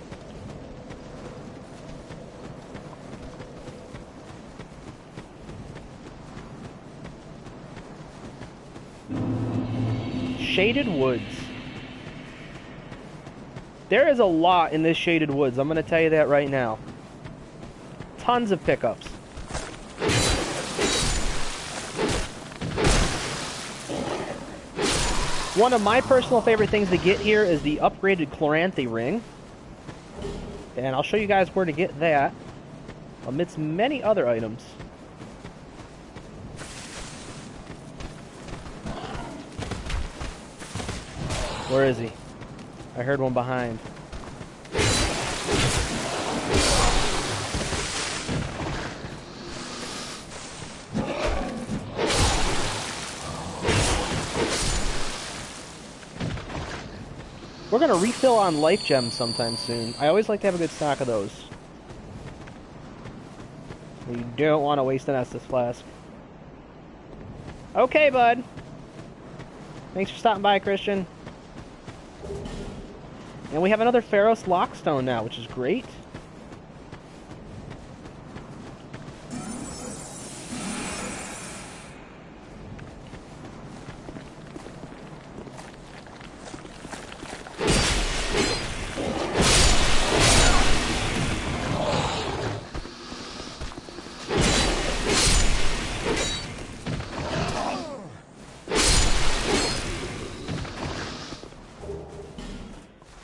Shaded Woods. There is a lot in this Shaded Woods. I'm going to tell you that right now. tons of pickups. One of my personal favorite things to get here is the upgraded Chloranthy ring. And I'll show you guys where to get that, amidst many other items. Where is he? I heard one behind. We're gonna refill on life gems sometime soon. I always like to have a good stock of those. You don't want to waste an Estus flask. Okay, bud. Thanks for stopping by, Christian. And we have another Pharos Lockstone now, which is great.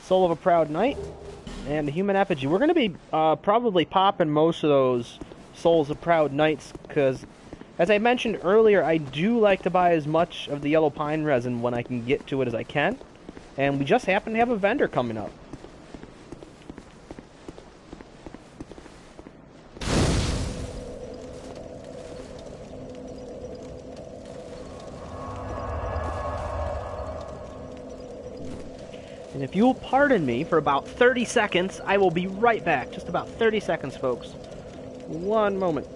Soul of a Proud Knight, and a Human Effigy. We're going to be probably popping most of those Souls of Proud Knights, because, as I mentioned earlier, I do like to buy as much of the Yellow Pine resin when I can get to it as I can, and we just happen to have a vendor coming up. And if you'll pardon me for about 30 seconds, I will be right back. Just about 30 seconds, folks. One moment.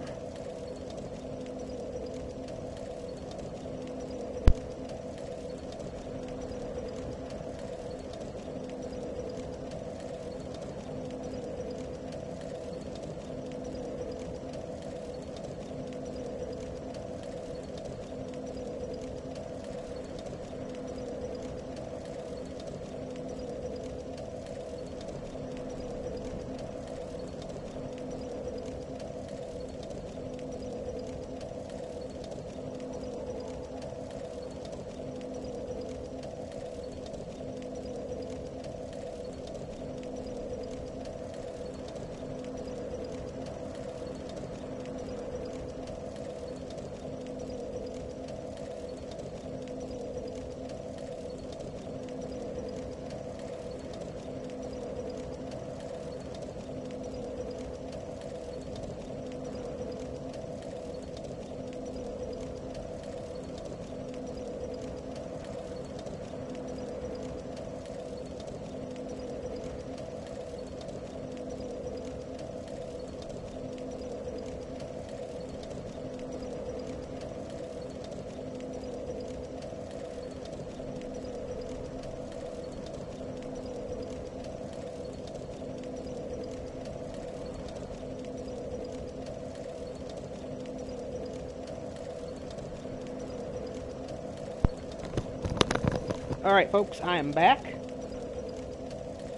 Alright, folks, I am back.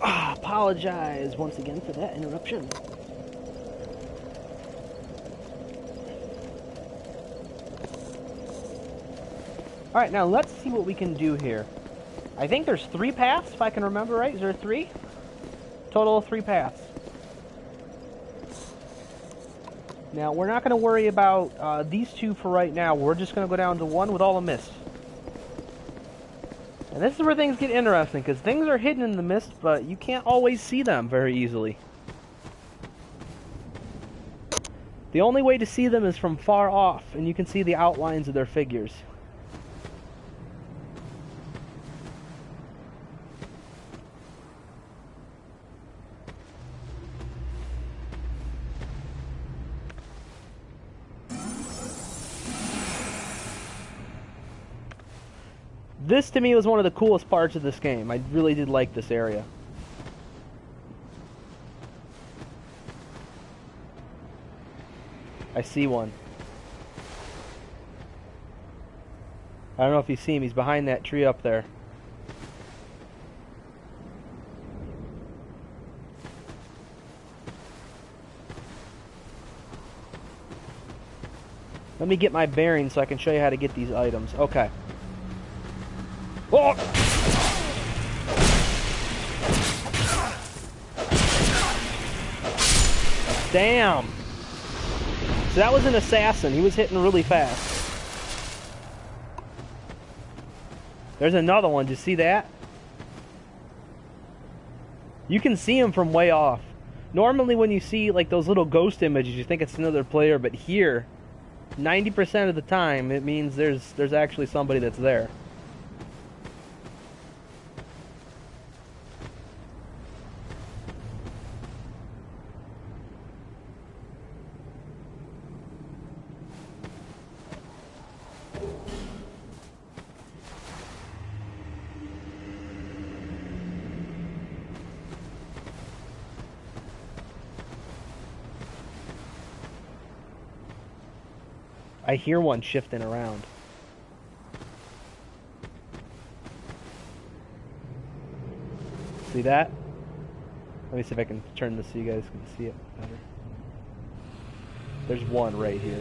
Apologize once again for that interruption. Alright, now let's see what we can do here. I think there's 3 paths, if I can remember right. Is there 3? Total of 3 paths. Now, we're not going to worry about these 2 for right now. We're just going to go down to 1 with all the mist. And this is where things get interesting, because things are hidden in the mist, but you can't always see them very easily. The only way to see them is from far off, and you can see the outlines of their figures. This, to me, was one of the coolest parts of this game. I really did like this area. I see one. I don't know if you see him. He's behind that tree up there. Let me get my bearings so I can show you how to get these items. Okay. Oh! Damn! So that was an assassin. He was hitting really fast. There's another one. Did you see that? You can see him from way off. Normally when you see like those little ghost images, you think it's another player, but here, 90% of the time, it means there's actually somebody that's there. I hear one shifting around. See that? Let me see if I can turn this so you guys can see it better. There's one right here.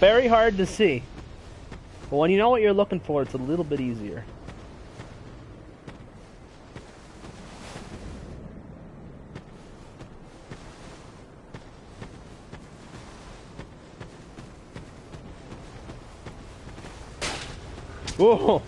Very hard to see. But when you know what you're looking for, it's a little bit easier. Whoa!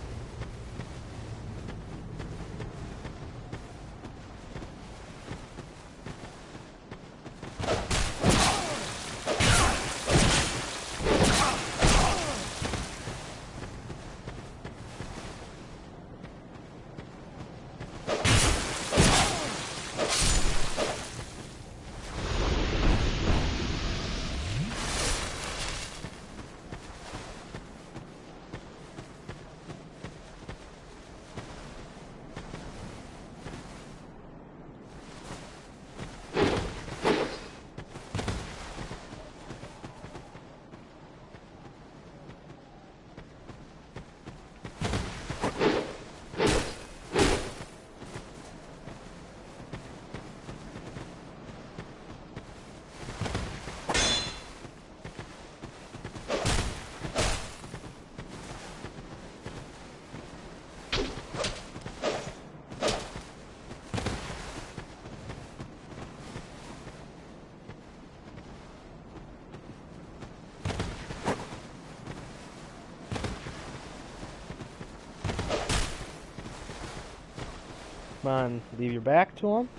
Come on, leave your back to him.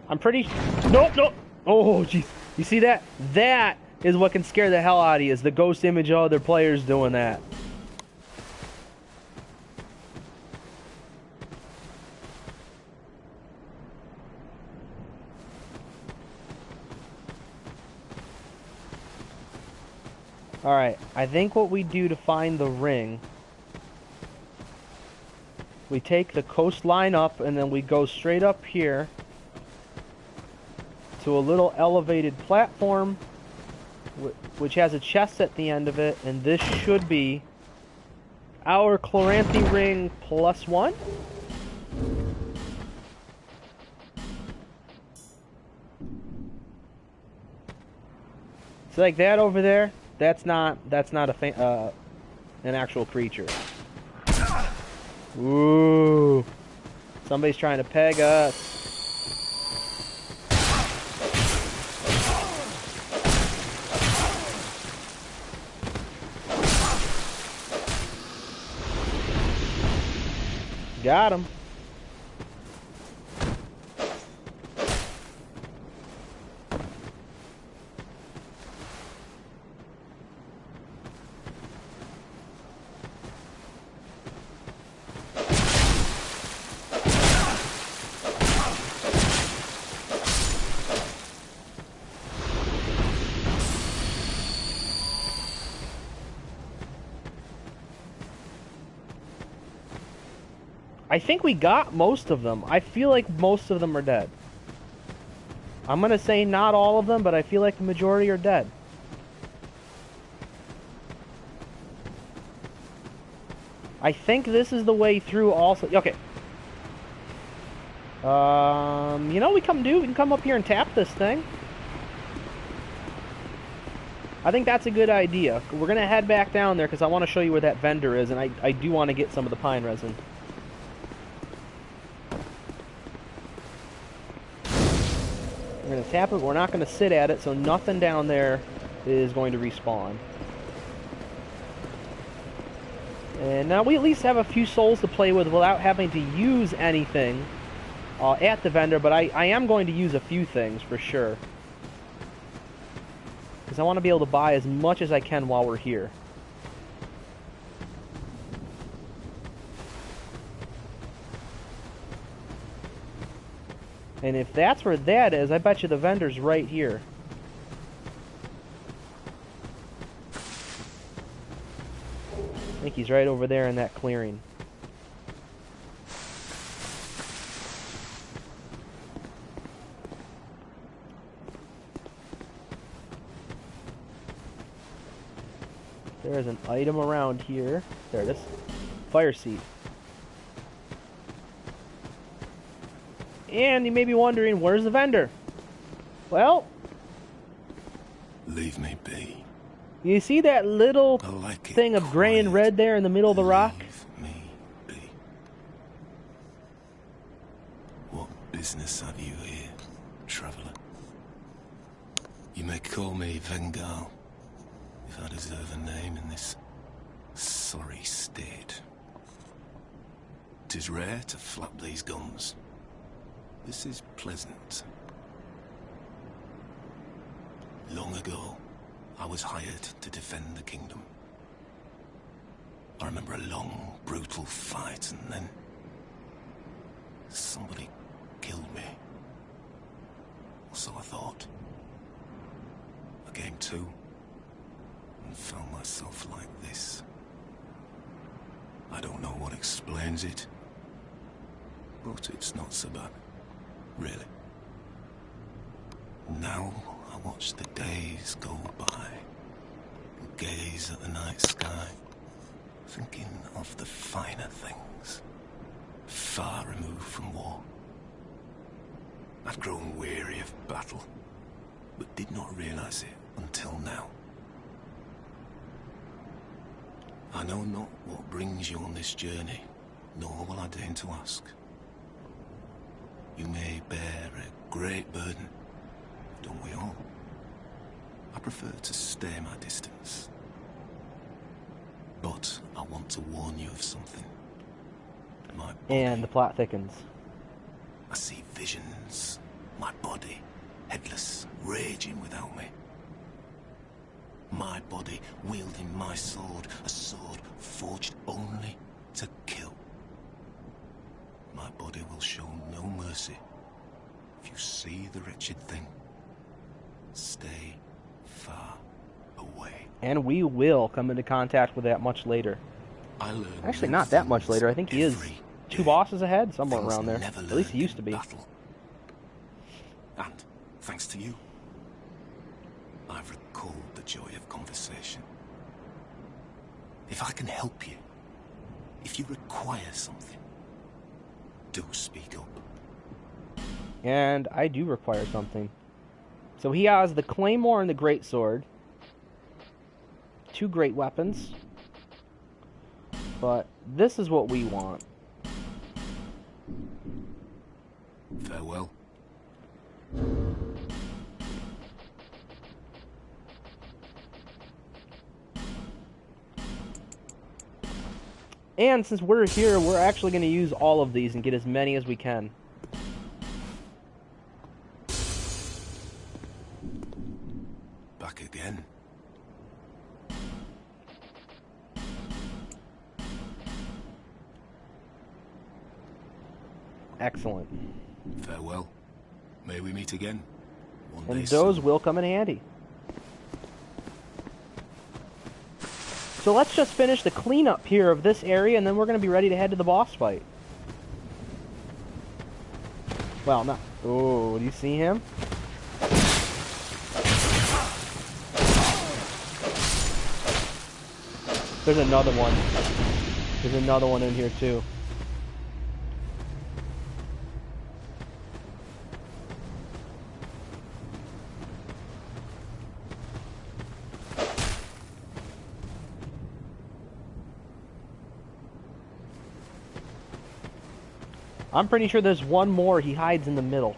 I'm pretty... Nope, nope! Oh, jeez. You see that? That is what can scare the hell out of you, is the ghost image of other players doing that. Alright, I think what we do to find the ring... We take the coastline up, and then we go straight up here... to a little elevated platform which has a chest at the end of it, and this should be our Chloranthy ring +1. So like that over there, that's not an actual creature. Ooh, somebody's trying to peg us. Got him. I think we got most of them. I feel like most of them are dead. I'm gonna say not all of them, but I feel like the majority are dead. I think this is the way through also. Okay. You know what we can come up here and tap this thing. I think that's a good idea. We're gonna head back down there because I want to show you where that vendor is, and I do want to get some of the pine resin. We're gonna tap it, we're not gonna sit at it, so nothing down there is going to respawn. And now we at least have a few souls to play with without having to use anything at the vendor, but I am going to use a few things for sure. Because I want to be able to buy as much as I can while we're here. And if that's where that is, I bet you the vendor's right here. I think he's right over there in that clearing. There's an item around here. There it is. Fire seed. And you may be wondering, where's the vendor? Well, leave me be. You see that little thing of gray and red there in the middle of the rock? Leave me be. What business have you here, traveller? You may call me Vengal, if I deserve a name in this sorry state. 'Tis rare to flap these guns. This is pleasant. Long ago, I was hired to defend the kingdom. I remember a long, brutal fight, and then somebody killed me. So I thought. I came to and found myself like this. I don't know what explains it, but it's not so bad, really. Now I watch the days go by and gaze at the night sky, thinking of the finer things, far removed from war. I've grown weary of battle, but did not realize it until now. I know not what brings you on this journey, nor will I deign to ask. You may bear a great burden, don't we all? I prefer to stay my distance. But I want to warn you of something. My body, And the plot thickens. I see visions. My body, headless, raging without me. My body wielding my sword, a sword forged only to kill. My body will show no mercy. If you see the wretched thing, stay far away. And we will come into contact with that much later. I learn Actually, new not that much things later. I think he is every 2 day. bosses ahead, somewhere Things around there. never At least he learned used to in be. battle. And thanks to you, I've recalled the joy of conversation. If I can help you, if you require something, do speak up. And I do require something. So he has the Claymore and the Greatsword. 2 great weapons. But this is what we want. Farewell. And since we're here, we're actually going to use all of these and get as many as we can. Back again. Excellent. Farewell. May we meet again. One And day those soon. will come in handy. So let's just finish the cleanup here of this area, and then we're going to be ready to head to the boss fight. Well, not. Oh, do you see him? There's another one. There's another one in here too. I'm pretty sure there's one more. He hides in the middle.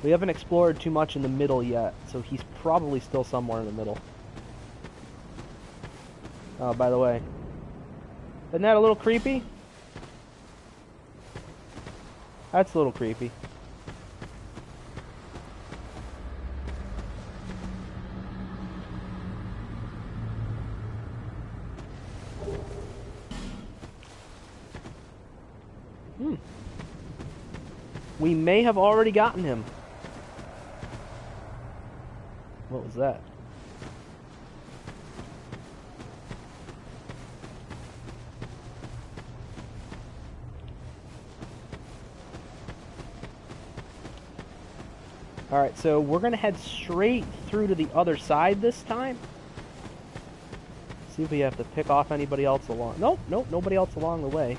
We haven't explored too much in the middle yet, so he's probably still somewhere in the middle. Oh, by the way. Isn't that a little creepy? That's a little creepy. We may have already gotten him. What was that? Alright, so we're going to head straight through to the other side this time. See if we have to pick off anybody else along. Nope, nobody else along the way.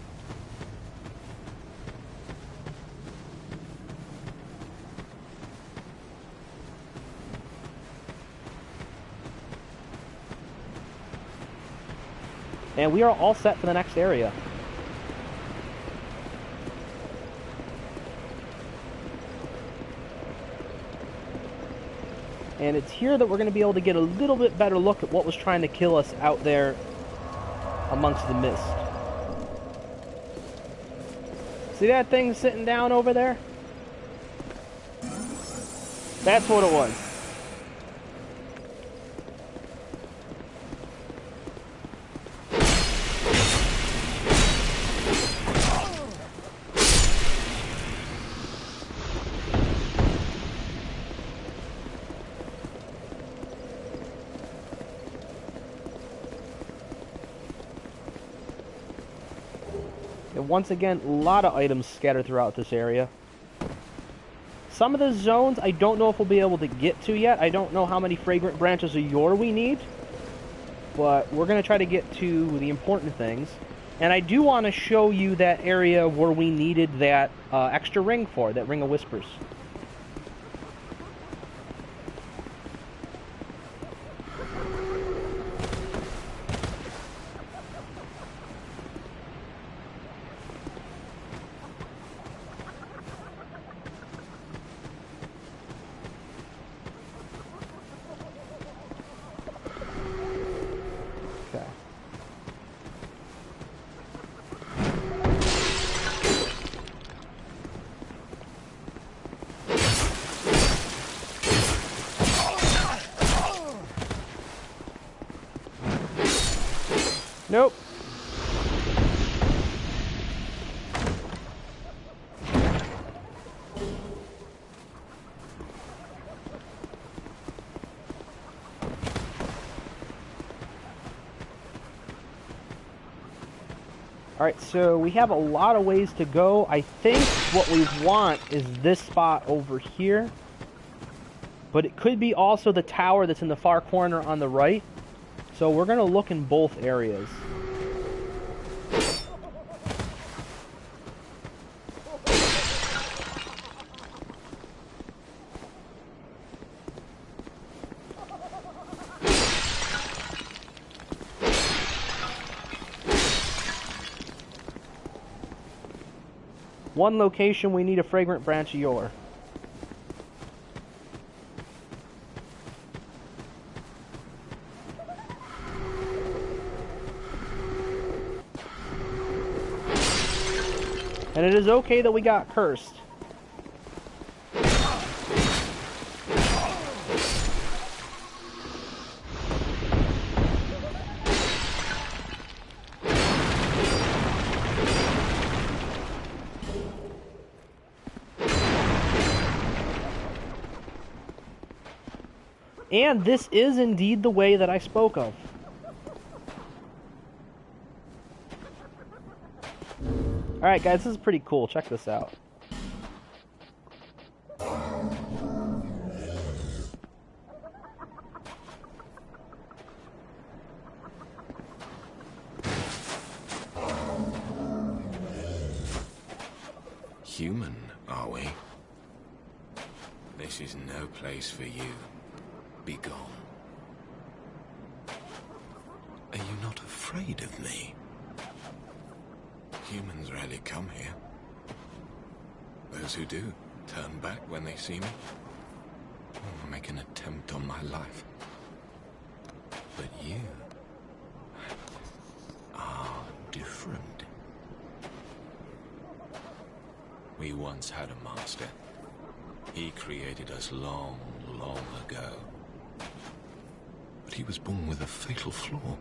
And we are all set for the next area. And it's here that we're going to be able to get a little bit better look at what was trying to kill us out there amongst the mist. See that thing sitting down over there? That's what it was. Once again, a lot of items scattered throughout this area. Some of the zones I don't know if we'll be able to get to yet. I don't know how many fragrant branches of yore we need. But we're going to try to get to the important things. And I do want to show you that area where we needed that extra ring for, that Ring of Whispers. Nope. Alright, so we have a lot of ways to go. I think what we want is this spot over here. But it could be also the tower that's in the far corner on the right. So we're going to look in both areas. One location we need a fragrant branch of yore. And it is okay that we got cursed. And this is indeed the way that I spoke of. Alright guys, this is pretty cool. Check this out. human, are we? This is no place for you. Be gone. Are you not afraid of me? Humans rarely come here. Those who do turn back when they see me, or make an attempt on my life. But you are different. We once had a master. He created us long, long ago. But he was born with a fatal flaw.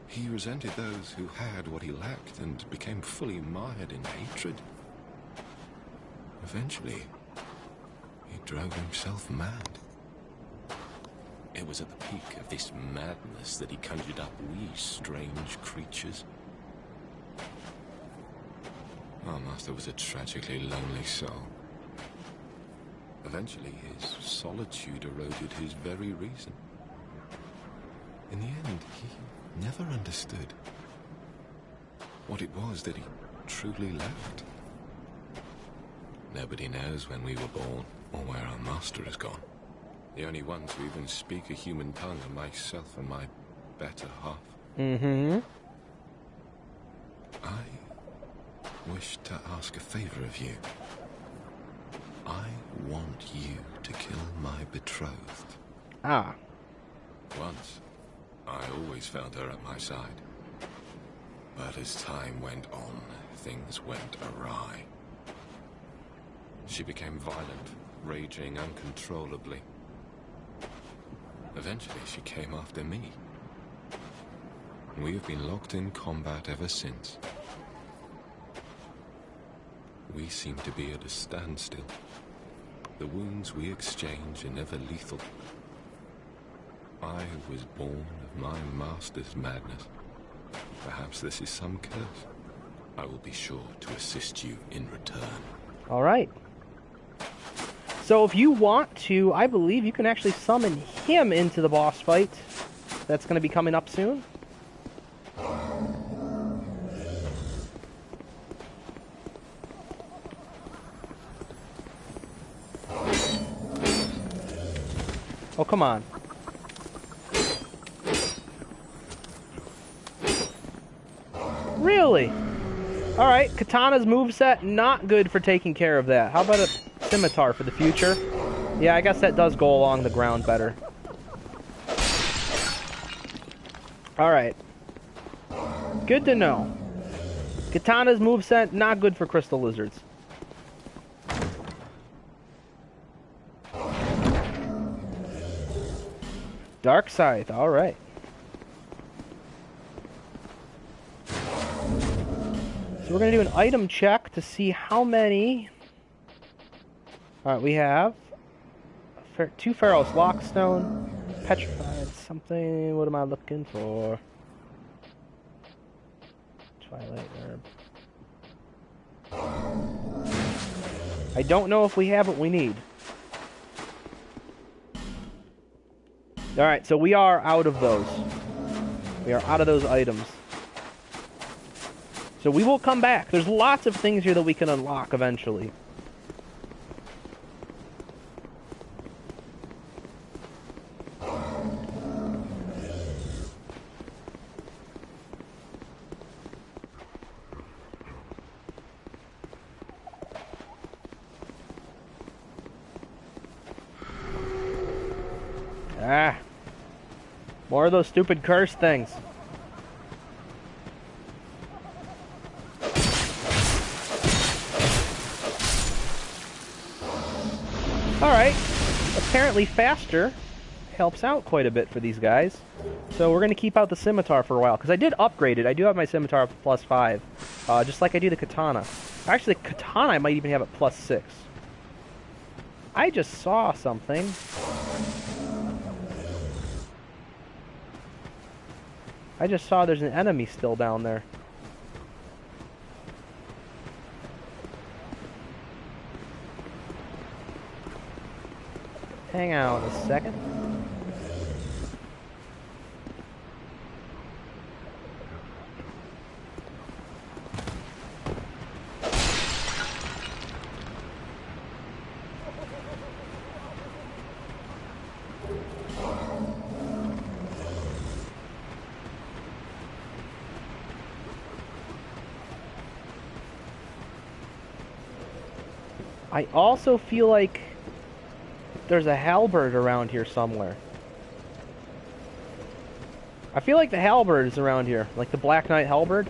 He resented those who had what he lacked and became fully mired in hatred. Eventually, he drove himself mad. It was at the peak of this madness that he conjured up we strange creatures. Our master was a tragically lonely soul. Eventually, his solitude eroded his very reason. In the end, he never understood what it was that he truly lacked. Nobody knows when we were born or where our master has gone. The only ones who even speak a human tongue are myself and my better half. Mm-hmm. I wish to ask a favor of you. I want you to kill my betrothed. Ah. Once, I always felt her at my side. But as time went on, things went awry. She became violent, raging uncontrollably. Eventually, she came after me. We have been locked in combat ever since. We seem to be at a standstill. The wounds we exchange are never lethal. I was born of my master's madness. Perhaps this is some curse. I will be sure to assist you in return. All right. So if you want to, I believe you can actually summon him into the boss fight. That's going to be coming up soon. Oh, come on. Really? Alright, Katana's moveset, not good for taking care of that. How about a scimitar for the future? Yeah, I guess that does go along the ground better. Alright. Good to know. Katana's moveset, not good for crystal lizards. Dark Scythe, alright. So we're going to do an item check to see how many... Alright, we have 2 Pharaoh's Lockstone, Petrified something, what am I looking for? Twilight Herb. I don't know if we have what we need. Alright, so we are out of those. We are out of those items. So we will come back. There's lots of things here that we can unlock eventually. Ah. More of those stupid curse things. Alright. Apparently faster helps out quite a bit for these guys. So we're going to keep out the scimitar for a while. Because I did upgrade it. I do have my scimitar up to +5. Just like I do the katana. Actually, the katana I might even have at +6. I just saw something. I just saw there's an enemy still down there. Hang on a second. I also feel like there's a halberd around here somewhere. I feel like the halberd is around here, like the Black Knight halberd.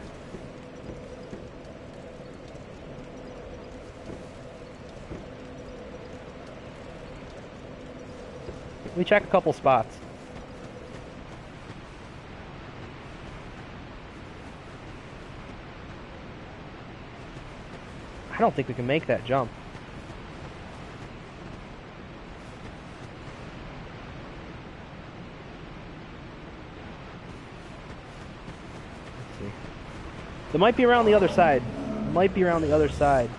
Let me check a couple spots. I don't think we can make that jump. Let's see. It might be around the other side. Might be around the other side.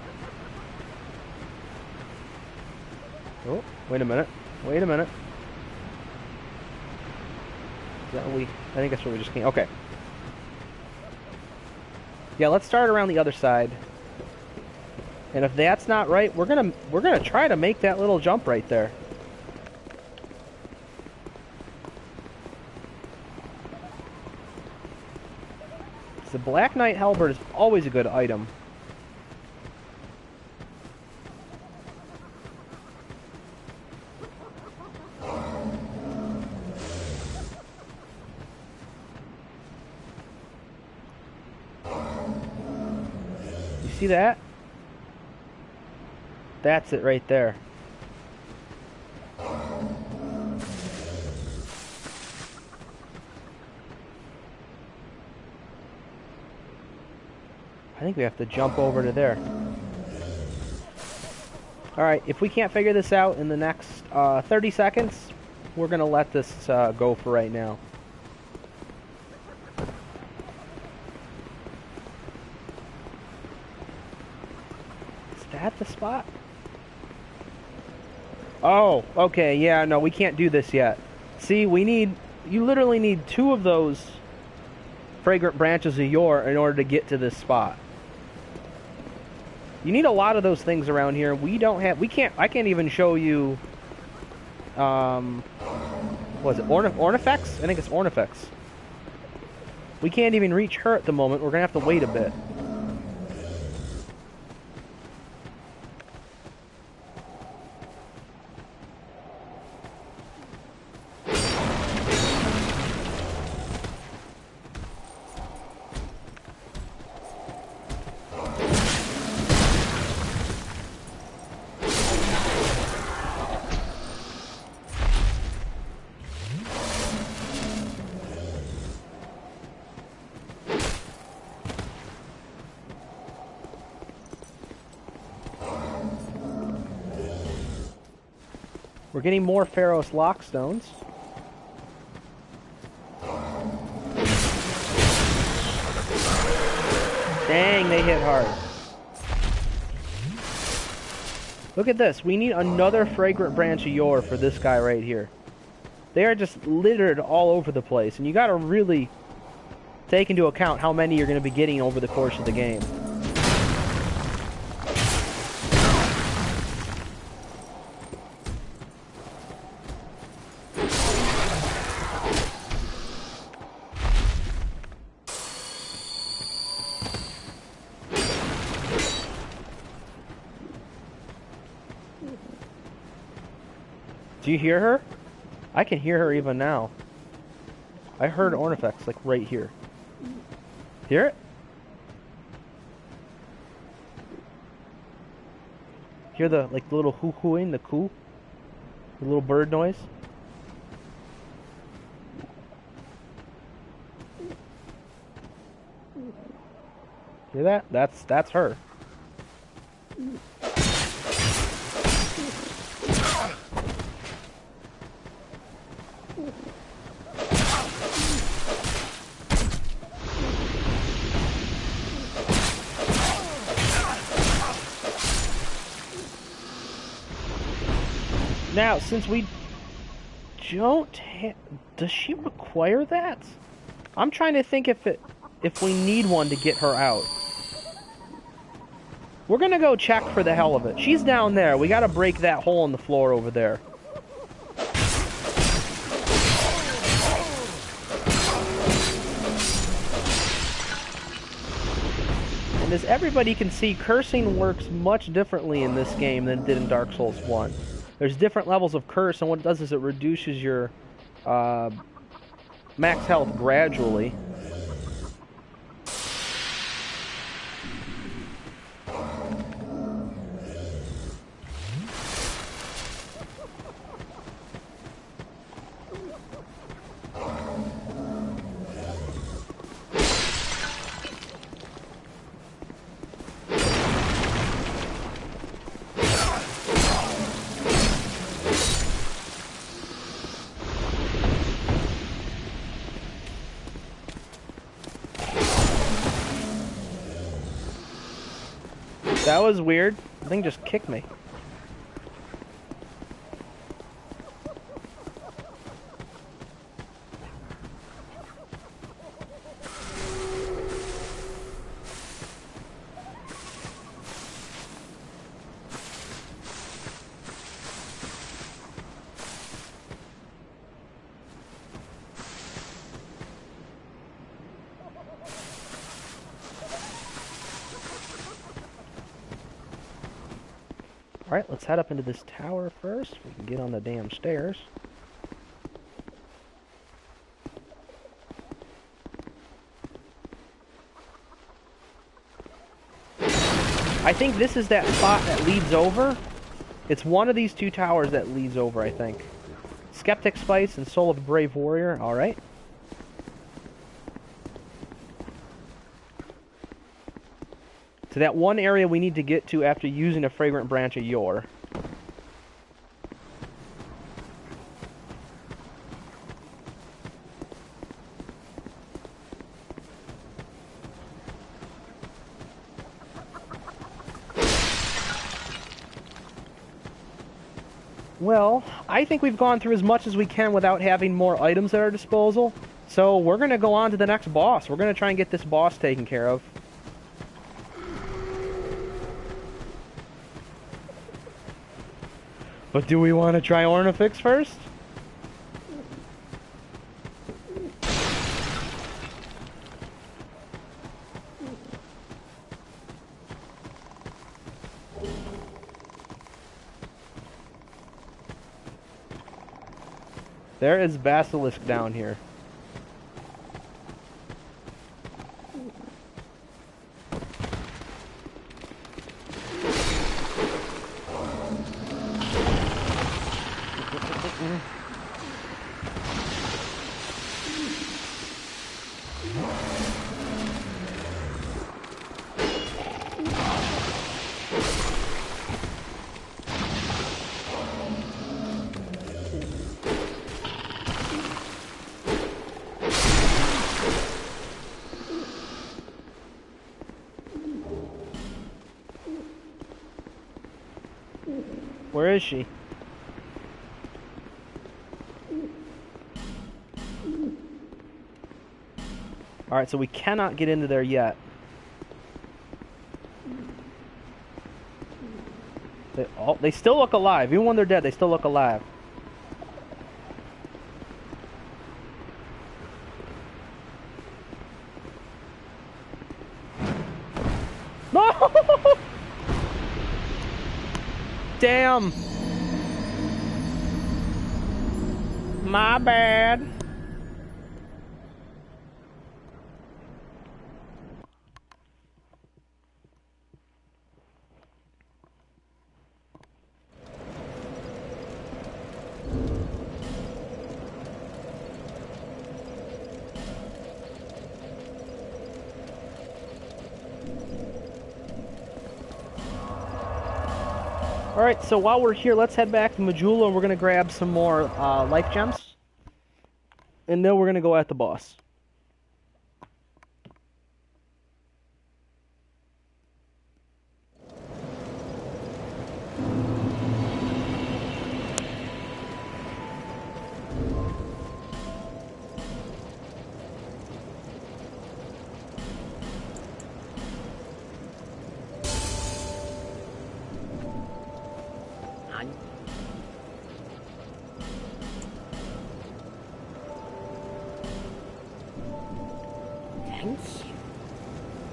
Oh, wait a minute. Wait a minute. Is that what we... I think that's what we just came... Okay. Yeah, let's start around the other side. And if that's not right, we're gonna try to make that little jump right there. The Black Knight halberd is always a good item. You see that? That's it right there. I think we have to jump over to there. Alright, if we can't figure this out in the next 30 seconds, we're going to let this go for right now. Is that the spot? Oh, okay, yeah, no, we can't do this yet. See, you literally need 2 of those fragrant branches of yore in order to get to this spot. You need a lot of those things around here. I can't even show you, what is it, Ornifex? I think it's Ornifex. We can't even reach her at the moment. We're gonna have to wait a bit. We're getting more Pharos Lockstones. Dang, they hit hard. Look at this. We need another fragrant branch of yore for this guy right here. They are just littered all over the place, and you gotta really take into account how many you're gonna be getting over the course of the game. Do you hear her? I can hear her even now. I heard Ornifex, like, right here. Hear it? Hear the, like, the little hoo-hooing, the coo? The little bird noise? Hear that? That's her. Now, since we don't does she require that? I'm trying to think if we need one to get her out. We're gonna go check for the hell of it. She's down there. We gotta break that hole in the floor over there. And as everybody can see, cursing works much differently in this game than it did in Dark Souls 1. There's different levels of curse, and what it does is it reduces your max health gradually. That was weird. The thing just kicked me. Alright, let's head up into this tower first. We can get on the damn stairs. I think this is that spot that leads over. It's one of these two towers that leads over, I think. Skeptic Spice and Soul of the Brave Warrior. Alright. So that one area we need to get to after using a Fragrant Branch of Yore. Well, I think we've gone through as much as we can without having more items at our disposal. So we're going to go on to the next boss. We're going to try and get this boss taken care of. But do we want to try Ornifex first? There is Basilisk down here. Where is she? Alright, so we cannot get into there yet. They still look alive. Even when they're dead, they still look alive. No! Damn! My bad. Alright, so while we're here, let's head back to Majula and we're going to grab some more life gems. And then we're going to go at the boss.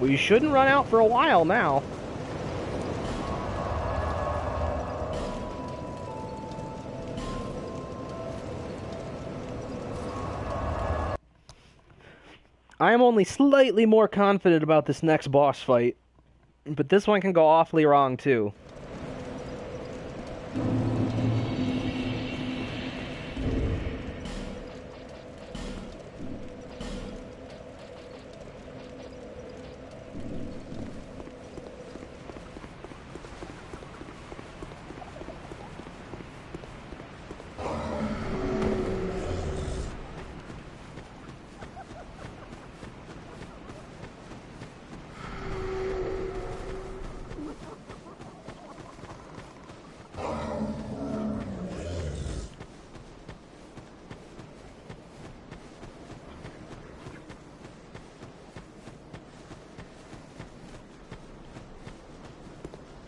We shouldn't run out for a while now. I am only slightly more confident about this next boss fight, but this one can go awfully wrong too.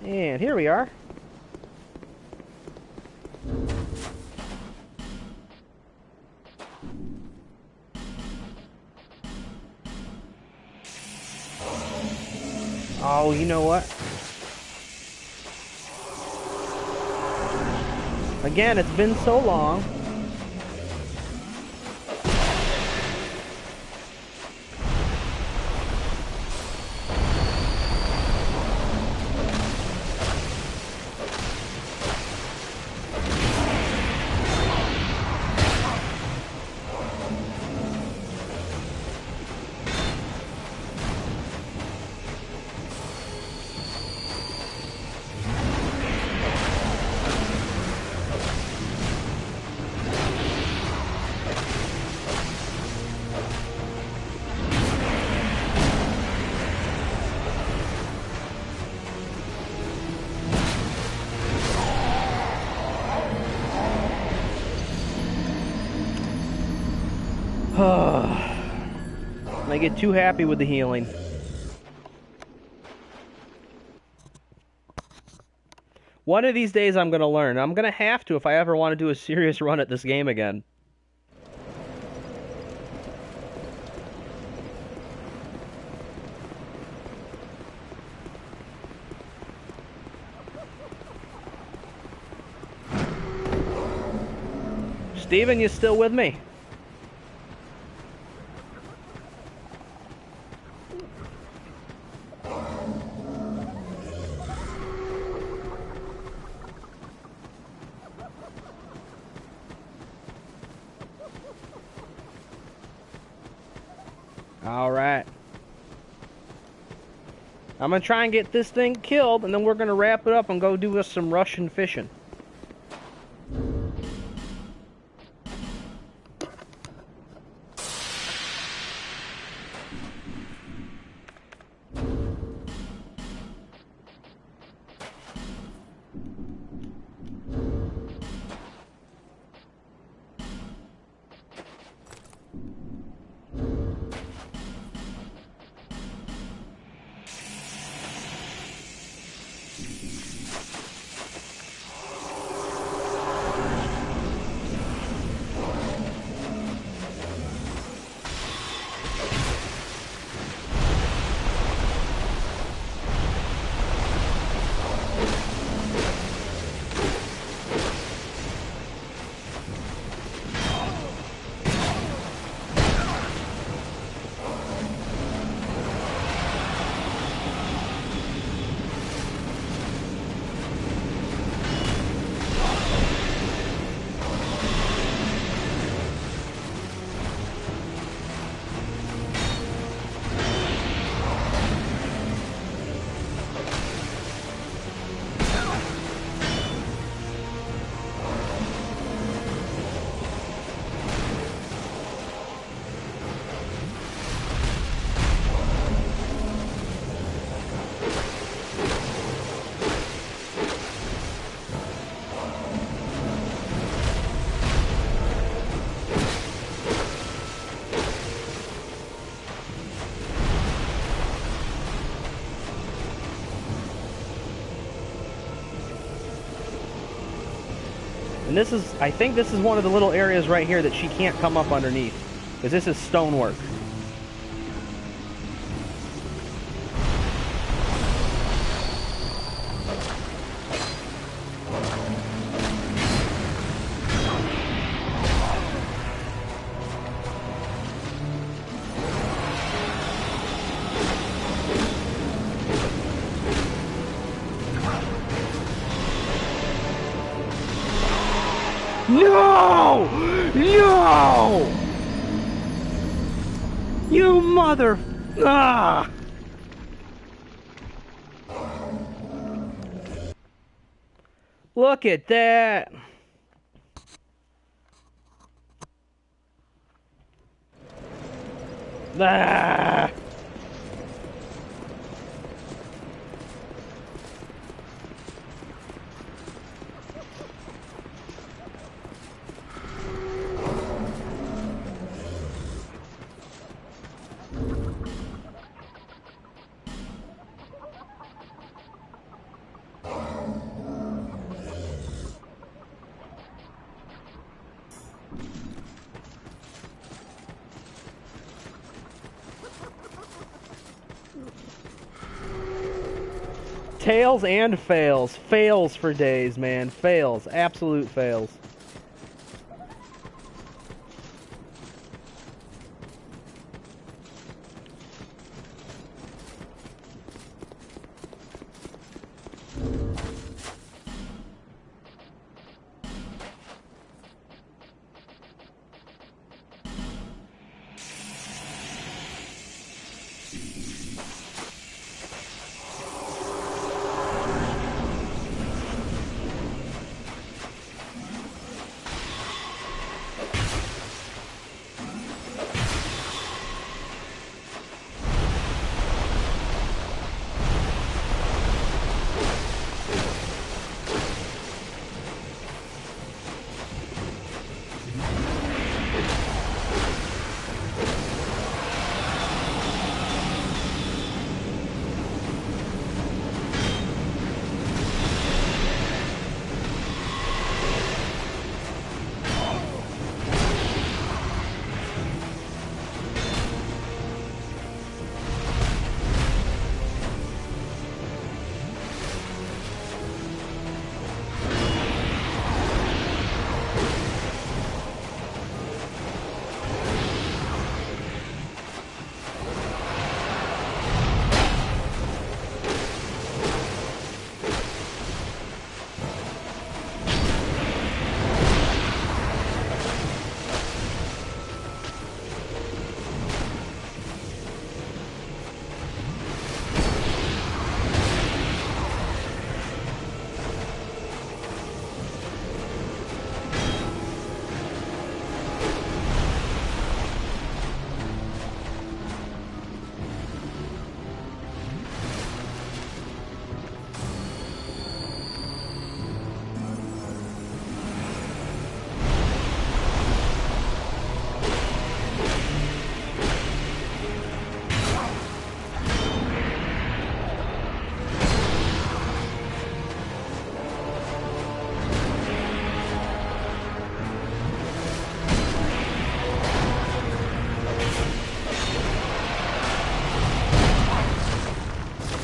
And here we are. Oh, you know what? Again, it's been so long. I get too happy with the healing. One of these days I'm going to learn. I'm going to have to if I ever want to do a serious run at this game again. Steven, you still with me? Alright. I'm gonna try and get this thing killed, and then we're gonna wrap it up and go do us some Russian fishing. And this is, I think this is one of the little areas right here that she can't come up underneath. Because this is stonework. No! No! You mother... Ah! Look at that! Ah! Tails and fails. Fails for days, man. Fails. Absolute fails.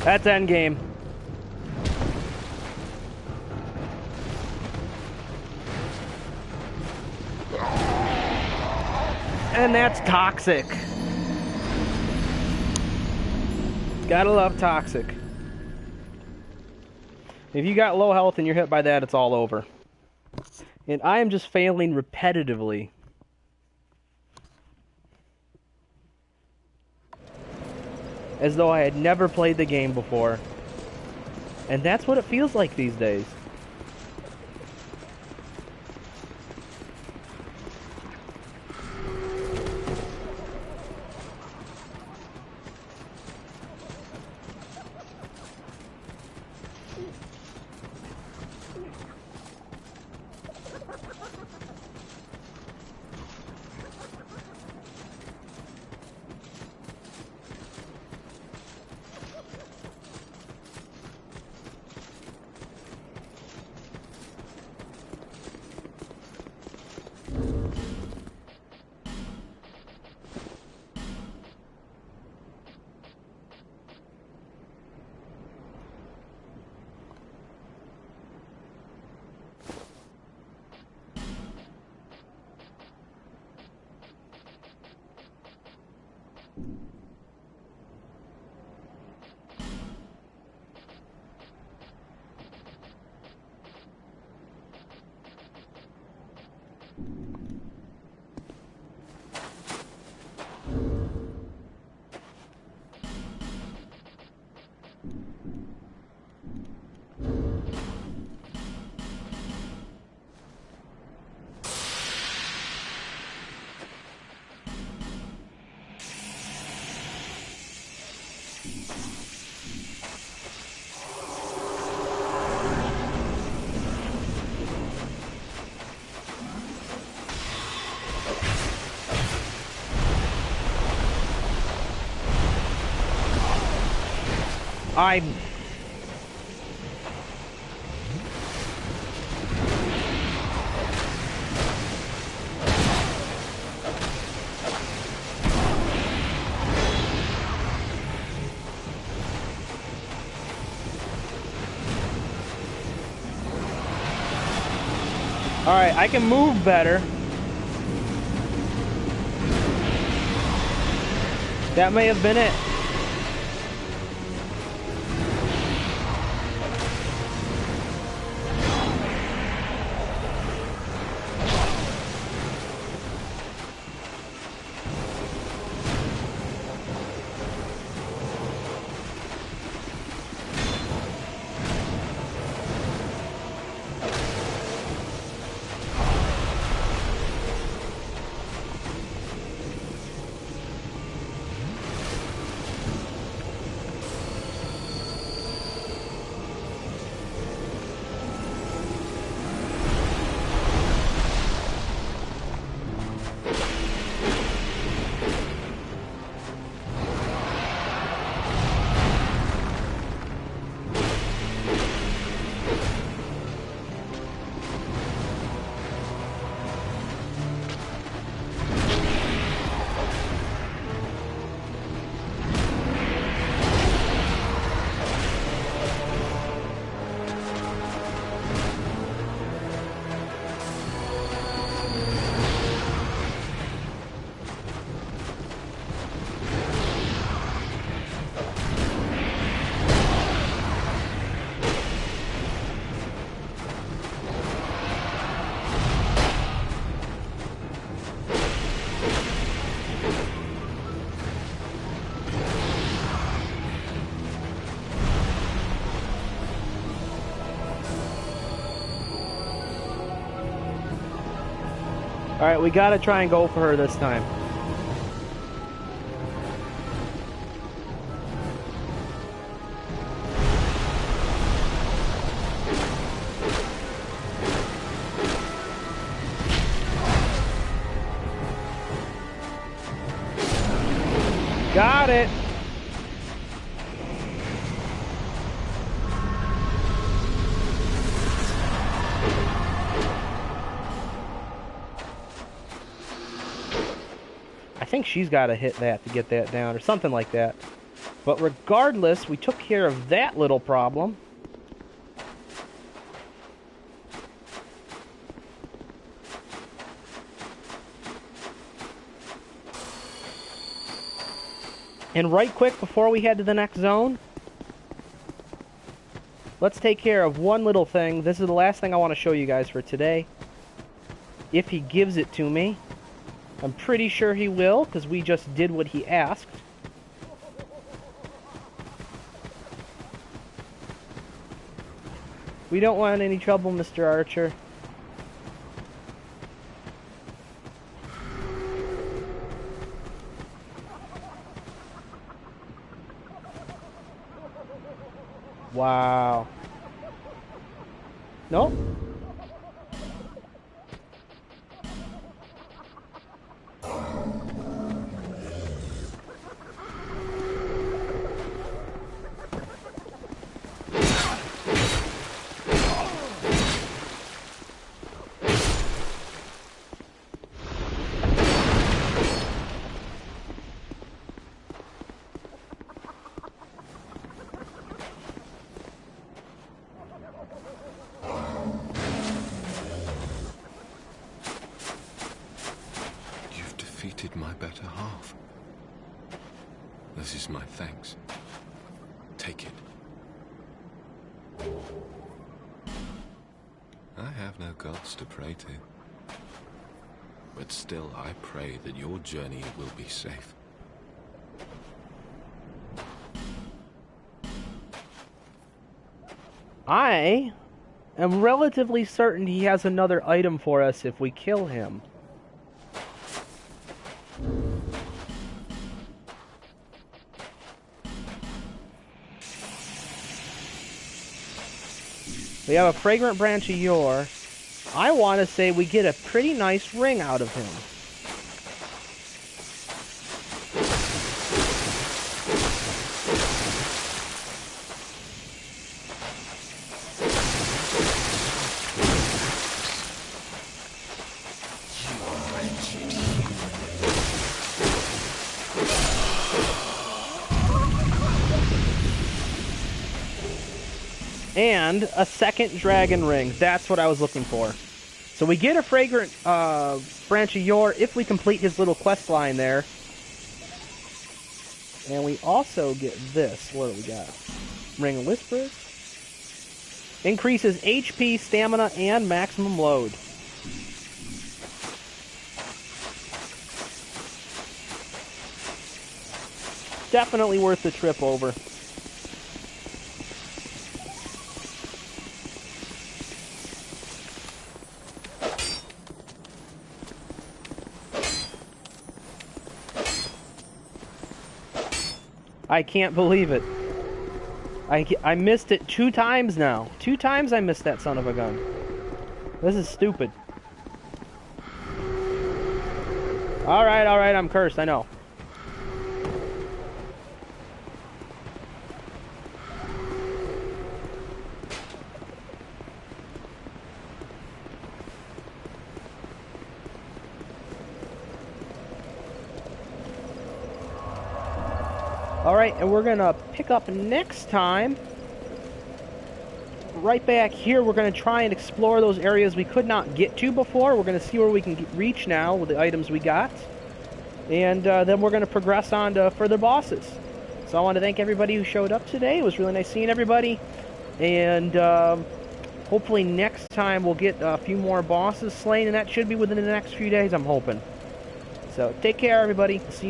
That's endgame. And that's toxic. Gotta love toxic. If you got low health and you're hit by that, it's all over. And I am just failing repetitively. As though I had never played the game before. And that's what it feels like these days. I'm... Alright, I can move better. That may have been it. Alright, we gotta try and go for her this time. Got it! I think she's got to hit that to get that down, or something like that. But regardless, we took care of that little problem. And right quick, before we head to the next zone, let's take care of one little thing. This is the last thing I want to show you guys for today. If he gives it to me. I'm pretty sure he will, because we just did what he asked. We don't want any trouble, Mr. Archer. Wow. Nope. Defeated my better half. This is my thanks. Take it. I have no gods to pray to. But still, I pray that your journey will be safe. I am relatively certain he has another item for us if we kill him. We have a fragrant branch of yore. I want to say we get a pretty nice ring out of him. And a second dragon ring. That's what I was looking for. So we get a fragrant branch of yore if we complete his little quest line there. And we also get this. What do we got? Ring of Whispers. Increases HP, stamina, and maximum load. Definitely worth the trip over. I can't believe it. I missed it 2 times now. 2 times I missed that son of a gun. This is stupid. Alright, I'm cursed, I know. Alright, and we're gonna pick up next time. Right back here, we're gonna try and explore those areas we could not get to before. We're gonna see where we can reach now with the items we got. And then we're gonna progress on to further bosses. So I want to thank everybody who showed up today. It was really nice seeing everybody. And hopefully next time we'll get a few more bosses slain, and that should be within the next few days, I'm hoping. So take care, everybody. See you soon.